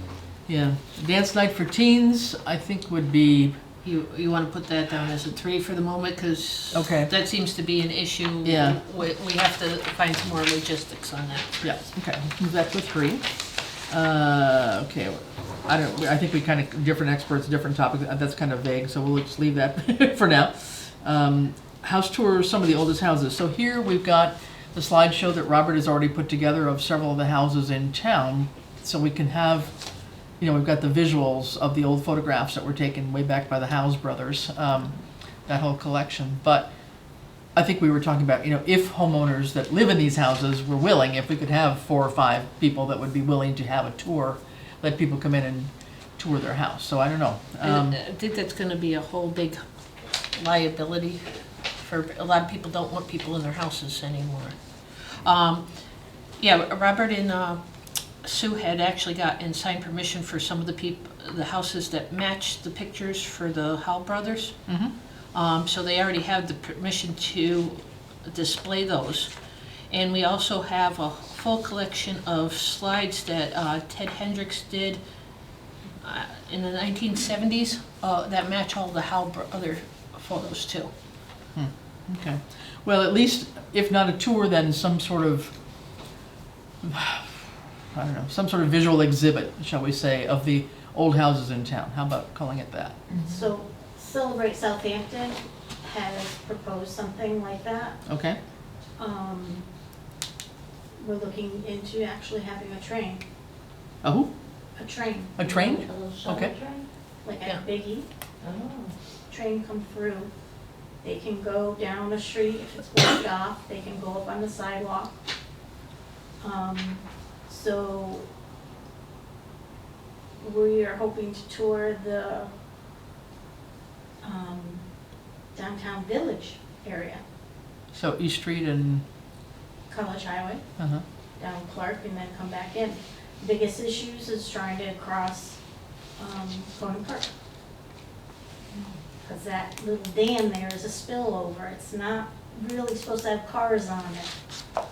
Yeah, dance night for teens, I think would be, You want to put that down as a 3 for the moment, because Okay. that seems to be an issue. Yeah. We have to find some more logistics on that. yeah, okay, move that to 3. Okay, I think we kind of, different experts, different topics, that's kind of vague, so we'll just leave that for now. House tour, some of the oldest houses. So here we've got the slideshow that Robert has already put together of several of the houses in town, so we can have, we've got the visuals of the old photographs that were taken way back by the Howes brothers, that whole collection. But I think we were talking about, if homeowners that live in these houses were willing, if we could have 4 or 5 people that would be willing to have a tour, let people come in and tour their house. So I don't know. And I think that's going to be a whole big liability for, a lot of people don't want people in their houses anymore. Yeah, Robert and Sue had actually got and signed permission for some of the houses that match the pictures for the Howell brothers. So they already have the permission to display those. And we also have a full collection of slides that Ted Hendricks did in the 1970s that match all the Howell brother photos too. Okay. Well, at least, if not a tour, then some sort of, some sort of visual exhibit, shall we say, of the old houses in town. How about calling it that? So Celebrate Southampton has proposed something like that. Okay? We're looking into actually having a train, A who? a train, A train? A little shuttle Okay. train? like Yeah. a biggie, Oh. train come through. They can go down a street if it's blocked off, they can go up on the sidewalk. So we are hoping to tour the downtown village area, So East Street and, College Highway, uh-huh. down Clark, and then come back in. Biggest issues is trying to cross Coney Park. because that little dam there is a spillover. It's not really supposed to have cars on it.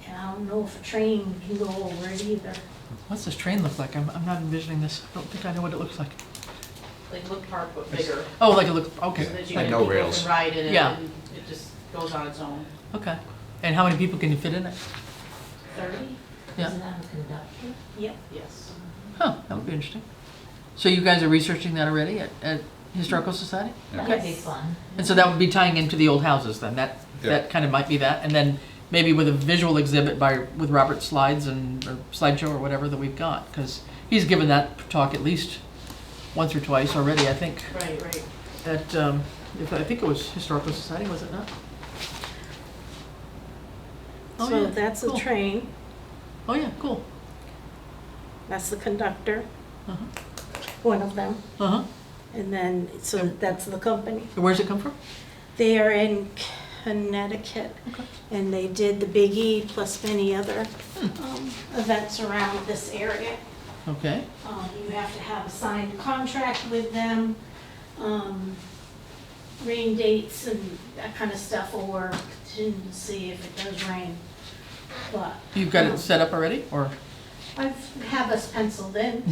And I don't know if a train can go over it either. What's this train look like? I'm not envisioning this. I don't think I know what it looks like. Like Look Park, but bigger. Oh, like it looks, okay. So that you Like can, no people rails. can ride in it, Yeah. and it just goes on its own. Okay. And how many people can you fit in it? 30? Yeah. Doesn't have a conductor? Yep. Yes. Huh, that would be interesting. So you guys are researching that already at Historical Society? That would be fun. And so that would be tying into the old houses then? Yeah. That kind of might be that? And then maybe with a visual exhibit with Robert's slides or slideshow or whatever that we've got? Because he's given that talk at least once or twice already, I think, Right, right. at, I think it was Historical Society, was it not? Oh, So yeah, that's the cool. train, Oh, yeah, cool. that's the conductor, Uh-huh. one of them. Uh-huh. And then, so that's the company. Where's it come from? They are in Connecticut, Okay. and they did the Big E plus many other events around this area. Okay. You have to have a signed contract with them, rain dates and that kind of stuff, or contingency if it does rain. But You've got it set up already, or? I have us penciled in.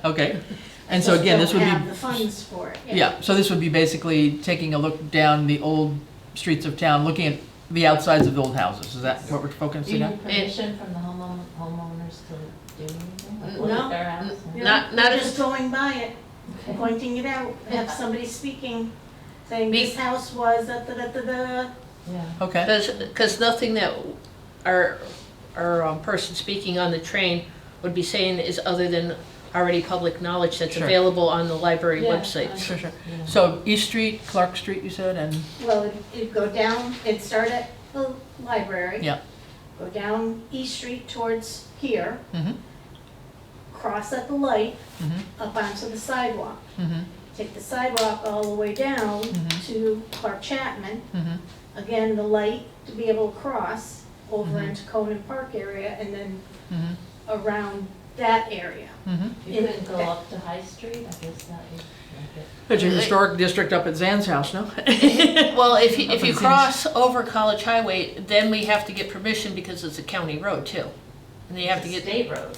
Okay. And so Just again, this don't would have be, the funds for it. yeah, so this would be basically taking a look down the old streets of town, looking at the outsides of the old houses. Is that what we're Do focusing you on? need permission from the homeowners to do anything? Like look No. at their house? You Not- know, not we're if- just going by it, Okay. pointing it out, have somebody speaking, saying Be- this house was da-da-da-da-da. Yeah. Okay. Because nothing that our person speaking on the train would be saying is other than already public knowledge that's Sure. available on the library Yeah. website. Sure, sure. Yeah. So East Street, Clark Street, you said, and, Well, it'd go down, it'd start at the library. yeah. Go down East Street towards here, Mm-hmm, cross at the light, mm-hmm, up onto the sidewalk. mm-hmm, Take the sidewalk all the way down Mhm. to Clark Chapman. mm-hmm, Again, the light to be able to cross over Mhm. into Conan Park area and then mm-hmm, around that area. mm-hmm. You couldn't go up to High Street? I guess that would make it. There's a historic district up at Zan's house, no? Well, if you Up in cross over College Highway, then we have to get permission because it's a county road too. And you have to It's a get, state road.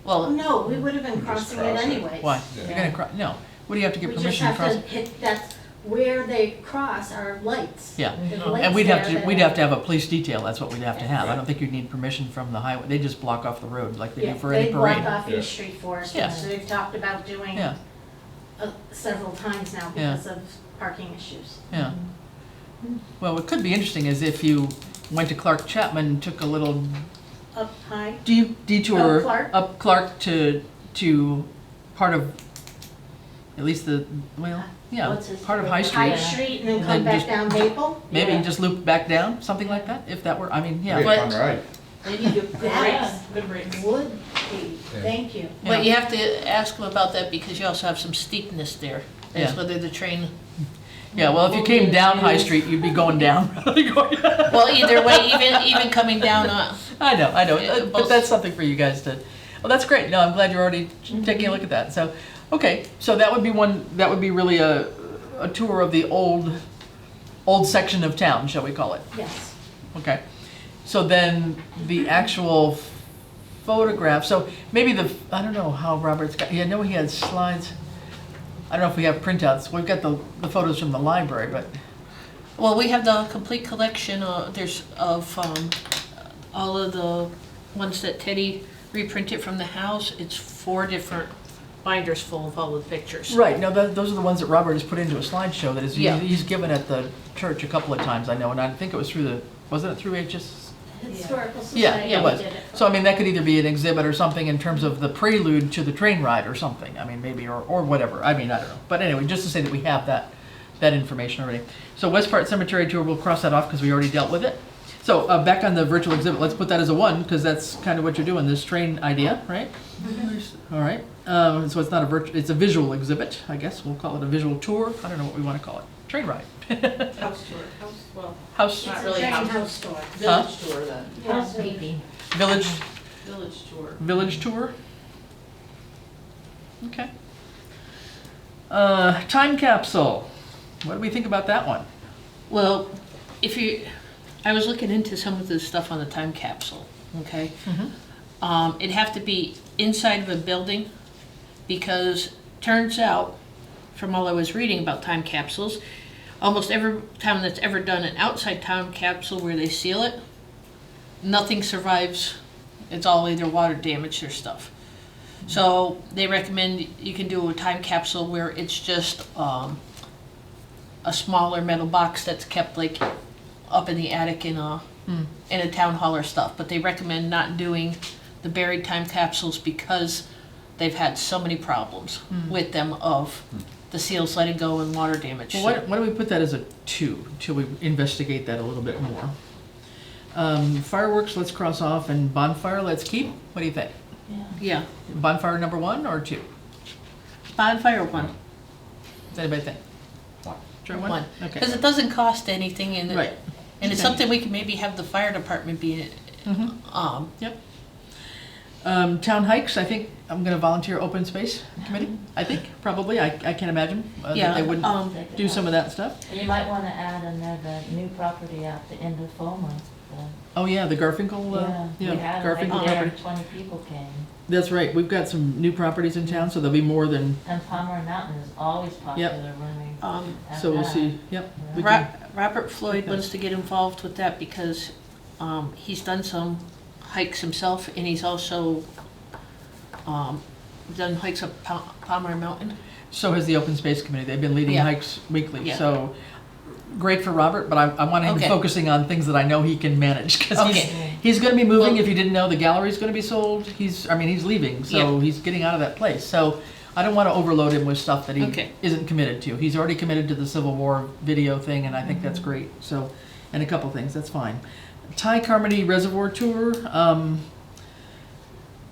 Oh, well, no, we would have been Just crossing it cross it. anyways. Why? Yeah. You're gonna cross, no. What do you have to get We just permission to have cross? to hit, that's where they cross our lights. Yeah. There's Mhm. lights And we'd have there to, we'd that- have to have a police detail, that's what we'd have to have. I don't think you'd need permission from the highway, they just block off the road like they Yeah, do for any they block parade. off Yeah. East Street for us, Yeah. so they've talked about doing Yeah, several times now Yeah. because of parking issues. yeah. Well, what could be interesting is if you went to Clark Chapman and took a little Up high, detour Up Clark? up Clark to part of, at least the, well, yeah, What's his part of High favorite? Street. High Street and then And come then back just- down Maple. Maybe Yeah. just loop back down, something like that, if that were, I mean, It'd be yeah. a fun ride. They need good That brakes, good brakes. would be, Yeah. thank you. but you have to ask them about that because you also have some steepness there. That's Yeah. whether the train, Yeah, well, if you came down High Street, you'd be going down. well, either way, even coming down, I know, Yeah, but both- that's something for you guys to, well, that's great, no, I'm glad you're already taking a look at that, so, okay, so that would be one, that would be really a tour of the old section of town, shall we call it, Yes. okay? So then, the actual photograph, so maybe I don't know how Robert's got, yeah, I know he had slides, I don't know if we have printouts, we've got the photos from the library, but, well, we have the complete collection, there's of all of the ones that Teddy reprinted from the house. It's 4 different binders full of all the pictures. right, no, those are the ones that Robert has put into a slideshow that is, Yeah. he's given at the church a couple of times, I know, and I think it was wasn't it through Historical Yeah, Society it was. did it. So I mean, that could either be an exhibit or something in terms of the prelude to the train ride or something. I mean, maybe, or whatever. I mean, I don't know. But anyway, just to say that we have that information already. So West Part Cemetery Tour, we'll cross that off because we already dealt with it. So back on the virtual exhibit, let's put that as a 1 because that's kind of what you're doing, this train idea, right? All right. So it's not it's a visual exhibit, I guess. We'll call it a visual tour. I don't know what we want to call it. Train ride. House tour, well, House, not It's a really train house. house tour. Village tour then, Housekeeping. village village tour. Village tour? Okay. Time capsule. What do we think about that one? Well, I was looking into some of this stuff on the time capsule, okay? It'd have to be inside of a building, because turns out, from all I was reading about time capsules, almost every time that's ever done an outside time capsule where they seal it, nothing survives. It's all either water damaged or stuff. So they recommend you can do a time capsule where it's just a smaller metal box that's kept like up in the attic in a town hall or stuff. But they recommend not doing the buried time capsules because they've had so many problems with them of the seals letting go and water damage. Well, why don't we put that as a 2 till we investigate that a little bit more. Fireworks, let's cross off, and bonfire, let's keep. What do you think? Yeah, Bonfire number 1 or 2? bonfire one. Does anybody think? Try one? One. Okay. Because it doesn't cost anything, and Right. and it's Okay. something we can maybe have the fire department be. Yep. Town hikes, I think I'm gonna volunteer open space committee, I think, probably. I can't imagine Yeah, that they wouldn't Take it do out. some of that stuff. And you might wanna add in there the new property out the end of FOMA. Oh, yeah, the Garfinkel, We had like Garfinkel there, property. 20 people came. That's right, we've got some new properties in town, so there'll be more than, And Pomeroy Mountain is always popular when we have so we'll that. see, yep. Yeah. we can- Robert Floyd Okay. wants to get involved with that because he's done some hikes himself, and he's also done hikes up Palmer Mountain. So has the open space committee, they've been leading Yeah. hikes weekly, Yeah. so great for Robert, but I want him Okay. focusing on things that I know he can manage, because Okay. he's gonna be moving, Well- if you didn't know, the gallery's gonna be sold, he's leaving, so he's getting out of that place, so I don't wanna overload him with stuff that he Okay. isn't committed to. He's already committed to the Civil War video thing, and I think that's great, so, and a couple things, that's fine. Thai Carmody Reservoir Tour,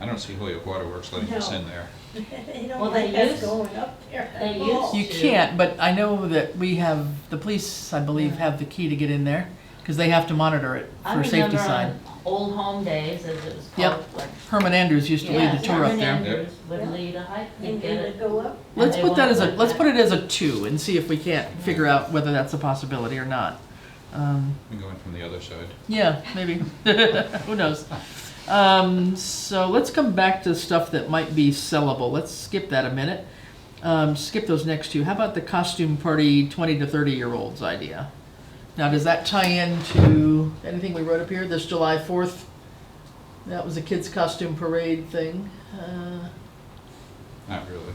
I don't see Hoyok Waterworks letting us No. in there. They don't Well, they like us used- going up there they at used all. you can't, but I know that we have, the police, I believe, have the key to get in there, because they have to monitor it I for safety remember side. on Old Home Days, as it was Yep. called. like, Herman Andrews used to lead yeah, the tour up Herman there. Andrews Yeah. would lead a hike. And You'd they get would it. go up. Let's they put that want as a, to let's put put it as a 2 and see if we can't figure out whether that's a possibility or not. We go in from the other side. Yeah, maybe. Who knows? So let's come back to stuff that might be sellable. Let's skip that a minute. Skip those next 2. How about the costume party 20 to 30-year-olds idea? Now, does that tie into anything we wrote up here? This July 4th, that was a kids' costume parade thing. Not really.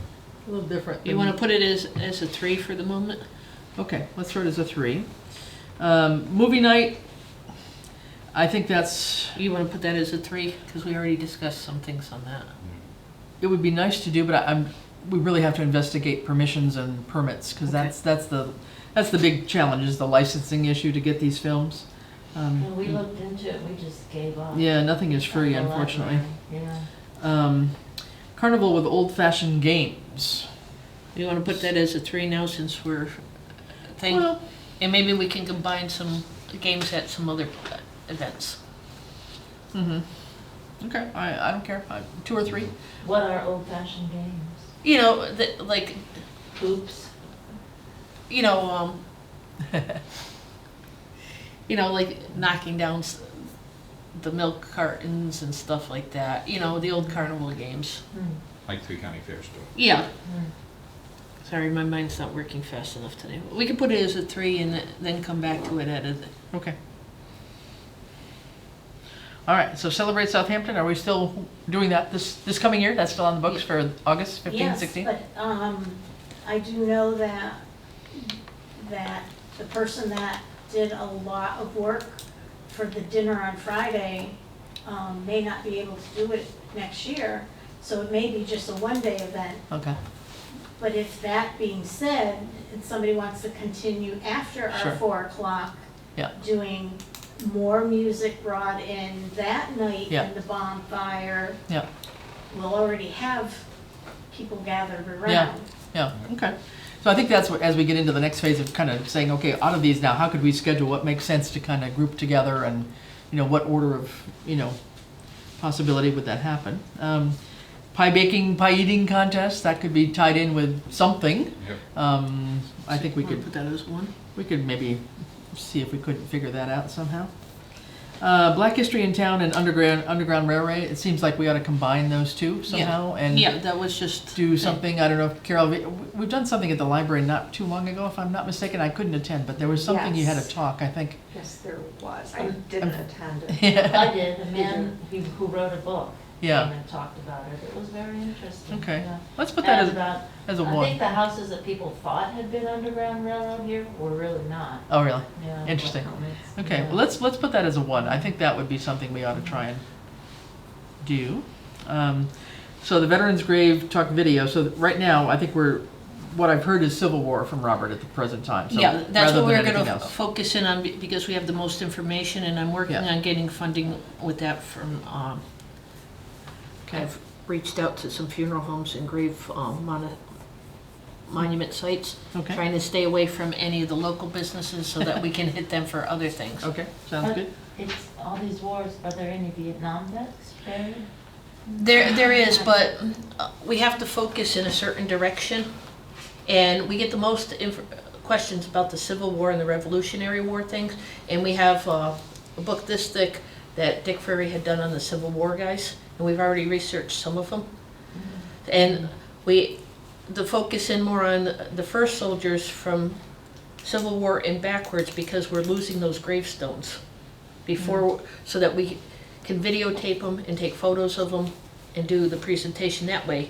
A little different. You want to put it as a 3 for the moment? Okay, let's throw it as a 3. Movie night, I think that's, You want to put that as a 3 because we already discussed some things on that. it would be nice to do, but we really have to investigate permissions and permits, because Okay. that's the big challenge, is the licensing issue to get these films. When we looked into it, we just gave up. Yeah, nothing is free, At the unfortunately. library, Yeah. Carnival with old-fashioned games. You want to put that as a 3 now since we're thing, Well, and maybe we can combine some games at some other events. okay, I don't care, 2 or 3. What are old-fashioned games? You know, like Hoops? you know, like knocking down the milk cartons and stuff like that. You know, the old carnival games. Like 3 County Fair store. Yeah. Sorry, my mind's not working fast enough today. We can put it as a 3 and then come back to it at a. Okay. All right, so Celebrate Southampton, are we still doing that this coming year? That's still on the books for August 15, 16? Yes, but I do know that the person that did a lot of work for the dinner on Friday may not be able to do it next year, so it may be just a one-day event. Okay, But if that being said, and somebody wants to continue after Sure. our 4 o'clock, Yeah. doing more music brought in that night Yeah. and the bonfire, yeah, we'll already have people gathered around. Yeah. Okay. So I think that's what, as we get into the next phase of kind of saying, okay, out of these now, how could we schedule what makes sense to kind of group together, and, what order of, possibility would that happen? pie baking, pie eating contest, that could be tied in with something. Yep. I think we Wanna could, put that as one? we could maybe see if we couldn't figure that out somehow. Black History in Town and Underground Railway, it seems like we ought to combine those two somehow and Yeah, that was just. do something, I don't know, Carol, we've done something at the library not too long ago, if I'm not mistaken. I couldn't attend, but there was something you had to Yes. talk, I think. Yes, there was. I didn't attend it. Yeah. I did, a man who wrote a book. Yeah. Came and talked about it. It was very interesting. Okay. Yeah. Let's put that And as, about, as a I one. think the houses that people thought had been Underground Railroad here were really not. Oh, really? Yeah. Interesting. Okay, Yeah. well, let's put that as a one. I think that would be something we ought to try and do. So the Veterans Grave Talk video, so right now, I think what I've heard is Civil War from Robert at the present time, so Yeah, that's rather what we're than anything gonna else. focus in on because we have the most information and I'm working Yeah. on getting funding with that from, Okay. I've reached out to some funeral homes and grave, monument sites. Okay, Trying to stay away from any of the local businesses so that we can hit them for other things. okay, sounds good. It's all these wars, are there any Vietnam vets buried? There is, but we have to focus in a certain direction. And we get the most questions about the Civil War and the Revolutionary War things. And we have a book this thick that Dick Ferry had done on the Civil War guys. And we've already researched some of them. And the focus in more on the first soldiers from Civil War and backwards because we're losing those gravestones before, so that we can videotape them and take photos of them and do the presentation that way.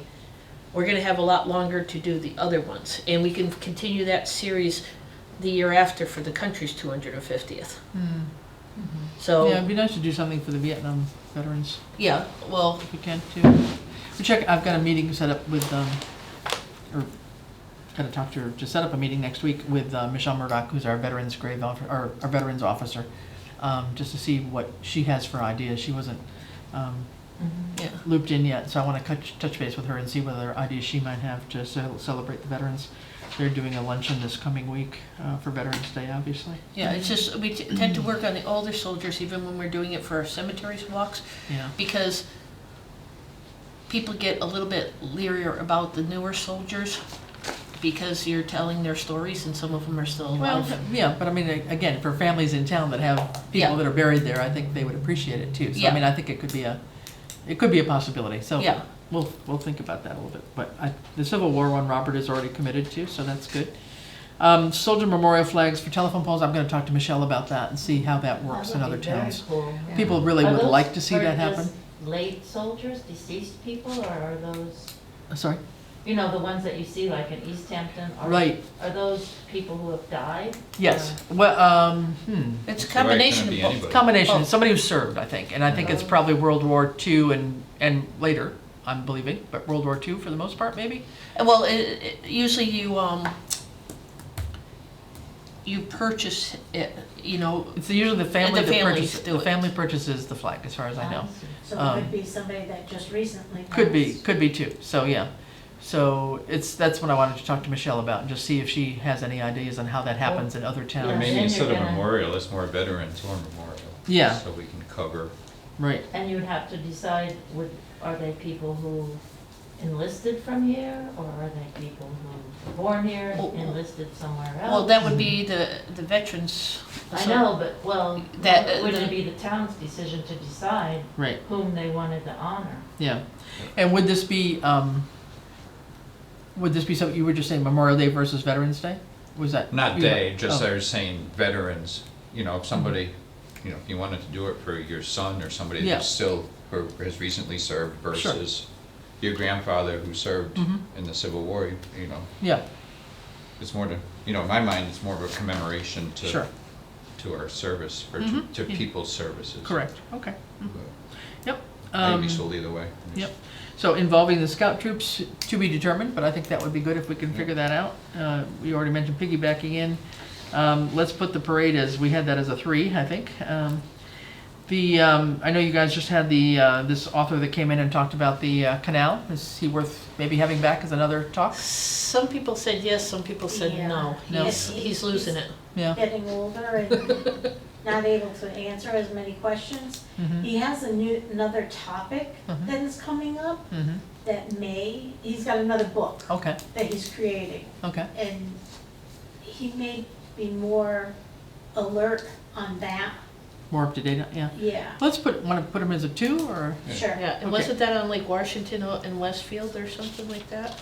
We're gonna have a lot longer to do the other ones, and we can continue that series the year after for the country's 250th. So, Yeah, it'd be nice to do something for the Vietnam veterans, yeah, well, if we can, too. I've got a meeting set up with, or gotta talk to her, to set up a meeting next week with Michelle Murdoch, who's our veterans grave or our veterans officer, just to see what she has for ideas. She wasn't yeah. looped in yet, so I want to touch base with her and see what other ideas she might have to celebrate the veterans. They're doing a luncheon this coming week for Veterans Day, obviously. Yeah, it's just, we tend to work on the older soldiers even when we're doing it for our cemeteries walks, Yeah. because people get a little bit leerier about the newer soldiers because you're telling their stories and some of them are still Well, alive. yeah, but I mean, again, for families in town that have people Yeah. that are buried there, I think they would appreciate it too. So I Yeah. mean, I think it could be a possibility. So Yeah. we'll think about that a little bit. But the Civil War one, Robert is already committed to, so that's good. Soldier memorial flags for telephone poles. I'm going to talk to Michelle about that and see how that works in other towns. Cool. People really Are would those like to see for that just happen. late soldiers, deceased people, or are those, Sorry. you know, the ones that you see like in East Hampton? Right. Are those people who have died? Yes. Or- Well, It's a Right, combination couldn't of be both. anybody. combination. Oh. Somebody who served, I think, and I think it's probably World War II and later. I'm believing, but World War II for the most part, maybe. Well, usually you purchase it, you know, It's usually the family The that families purchases. do The it. family purchases the flag, as far as I know. So it could be somebody that just recently passed. Could be too. So yeah, so that's what I wanted to talk to Michelle about and just see if she has any ideas on how that happens in other Or towns. Yeah. maybe then instead you're of gonna- memorial, it's more veterans or memorial. Yeah. So we can cover. Right. And you would have to decide, are they people who enlisted from here, or are they people who were born here and Well, enlisted somewhere else? well, that would be the veterans. I know, but, well, That- wouldn't it be the town's decision to decide Right. whom they wanted to honor? Yeah. And would this be something you were just saying Memorial Day versus Veterans Day? Was that Not you- day, just oh. I was saying veterans, you know, if somebody, you know, if you wanted to do it for your son or somebody Yeah. that's still, or has recently served versus your grandfather who served Mhm. in the Civil War, you know, Yeah. it's more to, you know, in my mind, it's more of a commemoration Sure. to our service, or Mhm. to Yeah. people's services. Correct. Okay. But Yep. I'd be sold either way. Yep. So involving the scout troops to be determined, but I think that would be good if we can figure that out. We already mentioned piggybacking in. Let's put the parade as, we had that as a 3, I think. I know you guys just had this author that came in and talked about the canal. Is he worth maybe having back as another talk? Some people said yes, some people said Yeah. no. No. He's losing it. Yeah. Getting older and not able to answer as many questions. Mhm. He has another topic Mhm. that is coming up Mhm. that he's got another book Okay, that he's creating. okay. And he may be more alert on that, More up to date, yeah. yeah, Want to put them as a 2, or? Yeah. sure. Yeah, and Okay. wasn't that on Lake Washington in Westfield or something like that?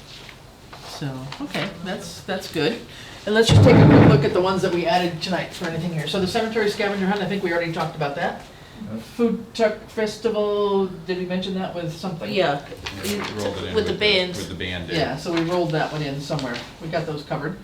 So, okay, that's good. And let's just take a quick look at the ones that we added tonight for anything here. So the cemetery scavenger hunt, I think we already talked about that. Food truck festival, did we mention that with something? Yeah, We rolled it in with the bands. With the band. Yeah, so we rolled that one in somewhere. We got those covered.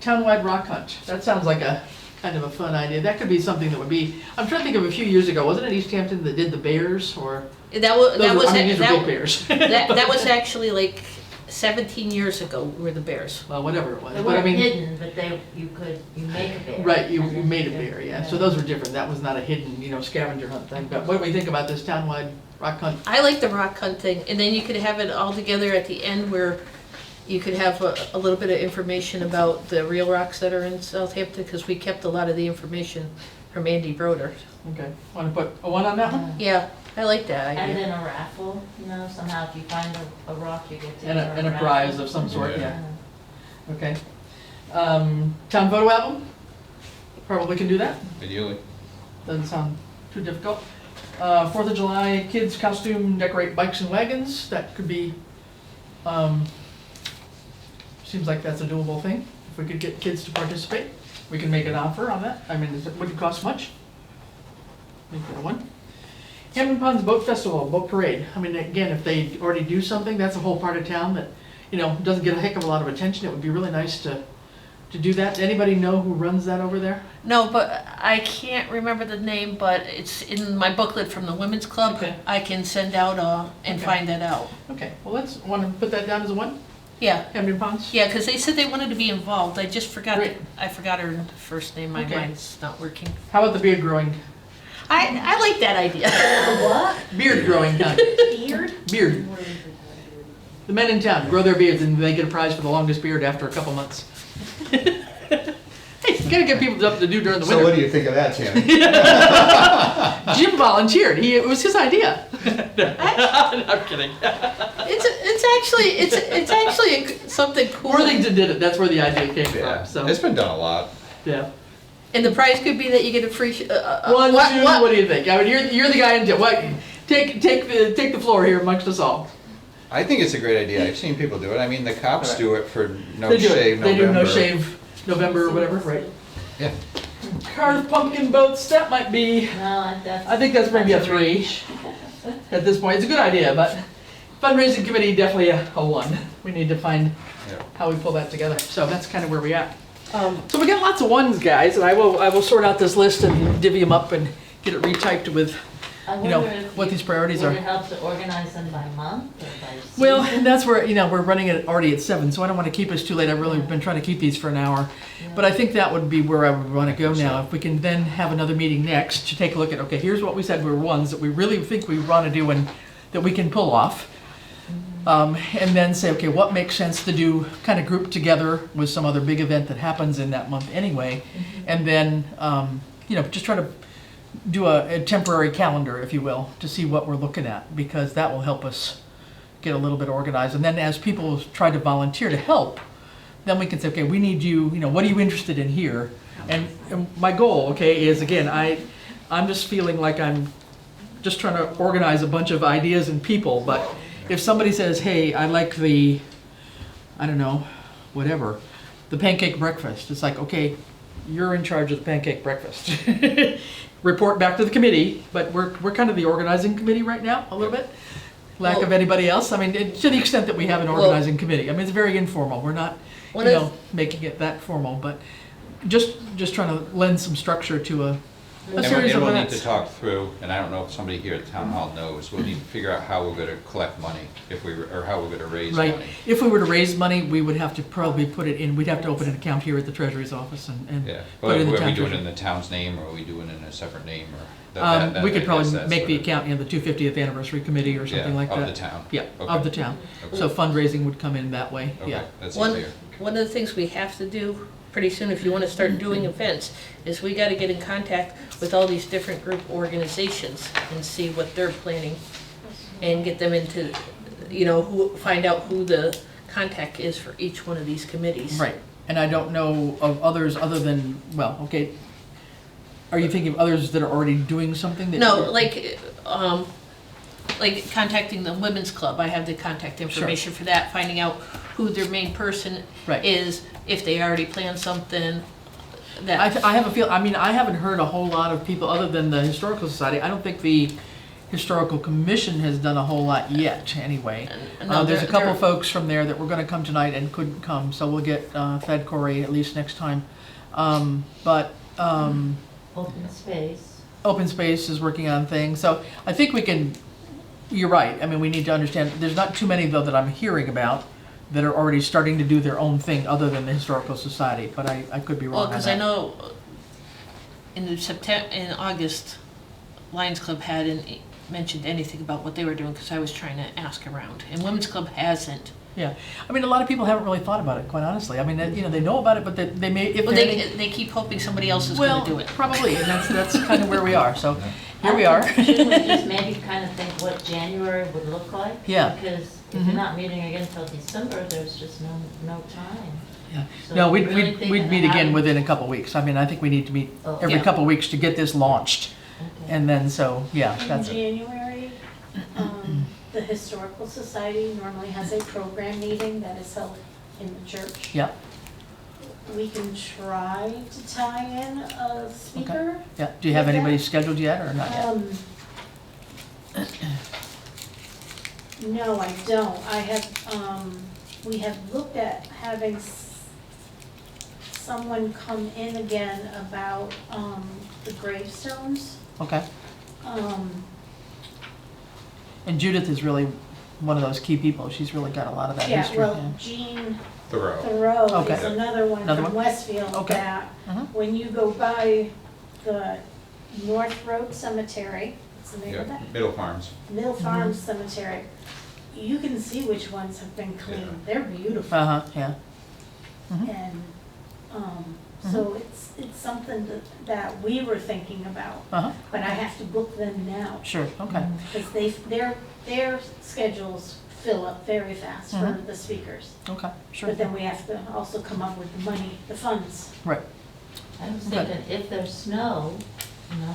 Townwide rock hunt, that sounds like a kind of a fun idea. That could be something that would be, I'm trying to think of a few years ago, wasn't it East Hampton that did the bears, or? That was, I mean, these are big bears. that was actually like 17 years ago were the Bears. Well, whatever it was, They but I weren't mean. hidden, but you make a bear. Right, you And then made a you could- bear, yeah, so those were different, that was not a hidden, scavenger hunt thing, but what do we think about this townwide rock hunt? I like the rock hunt thing, and then you could have it all together at the end where you could have a little bit of information about the real rocks that are in Southampton, because we kept a lot of the information from Andy Broder. Okay, wanna put a 1 on that one? Yeah, I like that And idea. then a raffle, somehow if you find a rock, you get to. And enter a prize of some raffle. sort, Yeah. yeah, okay. Town photo album? Probably can do that, Ideally. doesn't sound too difficult. 4th of July, kids costume, decorate bikes and wagons, that could be, seems like that's a doable thing. If we could get kids to participate, we can make an offer on that. I mean, it wouldn't cost much. Make that a 1. Hampton Ponds Boat Festival, Boat Parade. I mean, again, if they already do something, that's a whole part of town that, doesn't get a heck of a lot of attention. It would be really nice to do that. Anybody know who runs that over there? No, but I can't remember the name, but it's in my booklet from the Women's Club. Okay. I can send out and Okay. find that out. Okay, well, want to put that down as a 1? Yeah, Hampton Ponds? yeah, because they said they wanted to be involved. I just forgot. Great. I forgot her first name. My Okay. mind's not working. How about the beard growing? I like that idea. What? Beard growing hunt. Beard? Beard. The men in town grow their beards and they get a prize for the longest beard after a couple months. Hey, you gotta get people up to do during the So what winter. do you think of that, Tammy? Jim volunteered. It was his idea. I'm kidding. It's actually something cool. Worthington did it. That's where the idea came Yeah, from. So it's been done a lot. yeah. And the prize could be that you get a free. One, two. What do you think? I mean, you're the guy in. What? Take the floor here amongst us all. I think it's a great idea. I've seen people do it. I mean, the cops Alright. do it for no They do it. shave They November. do no shave November or whatever, right? Yeah. Carved pumpkin boats. That might be. No, that's. I think that's maybe a 3 at this point. It's a good idea, but fundraising committee definitely a 1. We need to find Yeah. how we pull that together. So that's kind of where we're at. So we got lots of 1s, guys, and I will sort out this list and divvy them up and get it retyped with, I you know, wonder if what these priorities are. Would it help to organize them by month or by season? Well, and that's where, we're running it already at 7, so I don't want to keep us too late. I've really been trying to keep these for an hour. But I think that would be where I would want to go now. If we can then have another meeting next to take a look at, okay, here's what we said were 1s that we really think we want to do and that we can pull off. And then say, okay, what makes sense to do, kind of group together with some other big event that happens in that month anyway. And then, just try to do a temporary calendar, if you will, to see what we're looking at, because that will help us get a little bit organized. And then as people try to volunteer to help, then we can say, okay, we need you, what are you interested in here? And my goal, okay, is again, I'm just feeling like I'm just trying to organize a bunch of ideas and people, but if somebody says, hey, I like the pancake breakfast, it's like, okay, you're in charge of the pancake breakfast. Report back to the committee, but we're kind of the organizing committee right now, a little bit. Lack of anybody else. I mean, to the extent that we have an organizing committee. I mean, it's very informal. We're not, making it that formal, but just trying to lend some structure to a series of And we'll need events. to talk through, and I don't know if somebody here at Town Hall knows, we'll need to figure out how we're gonna collect money, or how we're gonna raise Right. money. If we were to raise money, we would have to probably put it in, we'd have to open an account here at the treasurer's office and Yeah, put but it in the are town we doing it treasury. in the town's name, or are we doing it in a separate name, or? We could I probably guess that's make the what it- account, the 250th anniversary committee or something Yeah, like that. of the town. Yeah, Okay. of the town. Okay. So fundraising would come in that way, yeah. Okay, that's One easier. one of the things we have to do pretty soon, if you wanna start doing events, is we gotta get in contact with all these different group organizations and see what they're planning and get them into, find out who the contact is for each one of these committees. Right, and I don't know of others other than, well, okay, are you thinking of others that are already doing something? That No, like contacting the women's club, I have the contact information for that, finding out who their main person Right. is, if they already planned something, that. I have a feel, I mean, I haven't heard a whole lot of people other than the Historical Society. I don't think the Historical Commission has done a whole lot yet, anyway. No, There's a they're- couple they're- folks from there that were gonna come tonight and couldn't come, so we'll get Fed Corey at least next time. But Open space. Open Space is working on things, so I think we can, you're right, I mean, we need to understand, there's not too many though that I'm hearing about that are already starting to do their own thing other than the Historical Society, but I could be wrong Well, on because I that. know in August, Lions Club hadn't mentioned anything about what they were doing, because I was trying to ask around, and Women's Club hasn't. Yeah, I mean, a lot of people haven't really thought about it, quite honestly. I mean, they know about it, but they may, if Well, they're... they keep hoping somebody else is Well, gonna do it. probably, and that's kind of where we are, so here we are. Shouldn't we just maybe kind of think what January would look like? Yeah. Because if Mhm. you're not meeting again until December, there's just no time. Yeah. So No, really we'd thinking meet of again having- within a couple weeks. I mean, I think we need to meet Oh. every Yeah. couple weeks to get this launched. Okay. And then, so, yeah, In that's it. January, the Historical Society normally has a program meeting that is held in the church. Yeah, We can try to tie in a speaker. yeah. Do you have With that? anybody scheduled yet, or not yet? No, I don't. I have, we have looked at having someone come in again about, the gravestones. Okay. Um, And Judith is really one of those key people. She's really got a lot of that yeah, history. well, Jean Thoreau. Thoreau Okay. is another one Another from one? Westfield Okay. that, Mhm. when you go by the North Road Cemetery, what's the name of Yeah, that? Middle Farms. Middle Farms Cemetery, you can see which ones have been cleaned. They're beautiful. Uh-huh, yeah. Mhm. And, so it's something that we were thinking about, Uh-huh, but I have to book them now. sure, okay. Because their schedules fill up very fast for Mhm. the speakers. Okay, sure. But then we have to also come up with the money, the funds. Right, I was Okay. thinking if there's snow,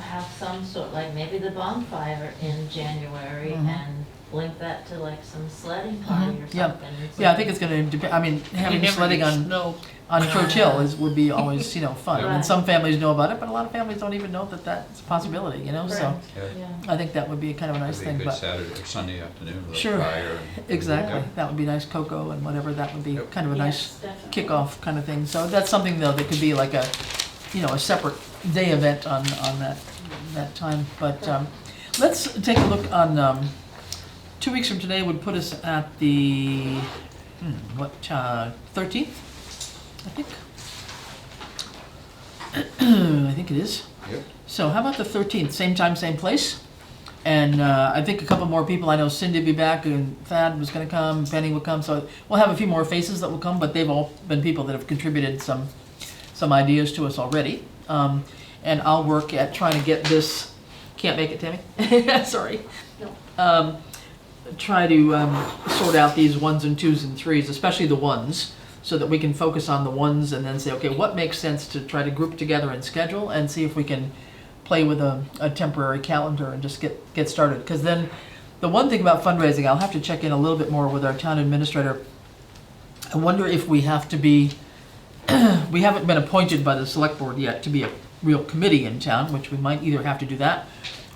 have some sort, like maybe the bonfire in January Mhm. and link that to like some sledding party or Mhm. Yeah. something. yeah, I think it's gonna depend, I mean, having You never sledding get on snow. Church Hill would be always, fun. And Right. some families know about it, but a lot of families don't even know that that's a possibility, so Correct. Yeah. Yeah. I think that would be kind of a nice It'd be a thing, good but, Saturday or Sunday afternoon with a Sure. fire. exactly, Yeah. that would be nice, cocoa and whatever, that would be Yep. kind of a nice Yes, definitely. kickoff kind of thing. So that's something though that could be like a, a separate day event on that time. But let's take a look on, 2 weeks from today would put us at the, 13th, I think? I think it is. Yep. So how about the 13th, same time, same place? And I think a couple more people, I know Cindy will be back, and Thad was gonna come, Penny will come, so we'll have a few more faces that will come, but they've all been people that have contributed some ideas to us already. And I'll work at trying to get this, can't make it, Tammy? Sorry. No. Try to sort out these 1s and 2s and 3s, especially the 1s, so that we can focus on the 1s and then say, okay, what makes sense to try to group together and schedule, and see if we can play with a temporary calendar and just get started. Because then the one thing about fundraising, I'll have to check in a little bit more with our town administrator. I wonder if we have to be, we haven't been appointed by the select board yet to be a real committee in town, which we might either have to do that,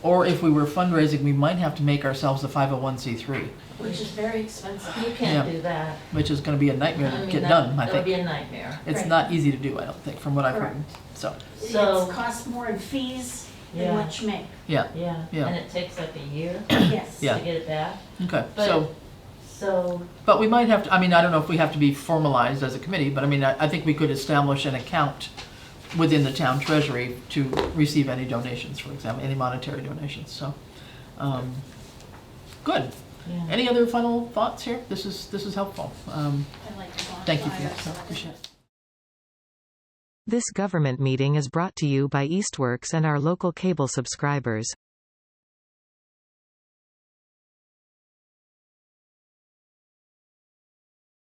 or if we were fundraising, we might have to make ourselves a 501c3, Which is very expensive. You can't Yeah. do that. which is going to be a nightmare I to mean, get that- done, I That would think. be a nightmare. It's Right. not easy to do, I don't think, from what I've heard. Correct. So, So- It costs more in fees Yeah. than what you make. yeah, Yeah, Yeah. and it takes like a year Yes. Yeah. to get it back. okay. But- So, But we might have to, I mean, I don't know if we have to be formalized as a committee, but I mean, I think we could establish an account within the town treasury to receive any donations, for example, any monetary donations, so. Good. yeah. Any other final thoughts here? This is helpful. I like the Thank you for bonfire, that, so appreciate it. This government meeting is brought to you by Eastworks and our local cable subscribers.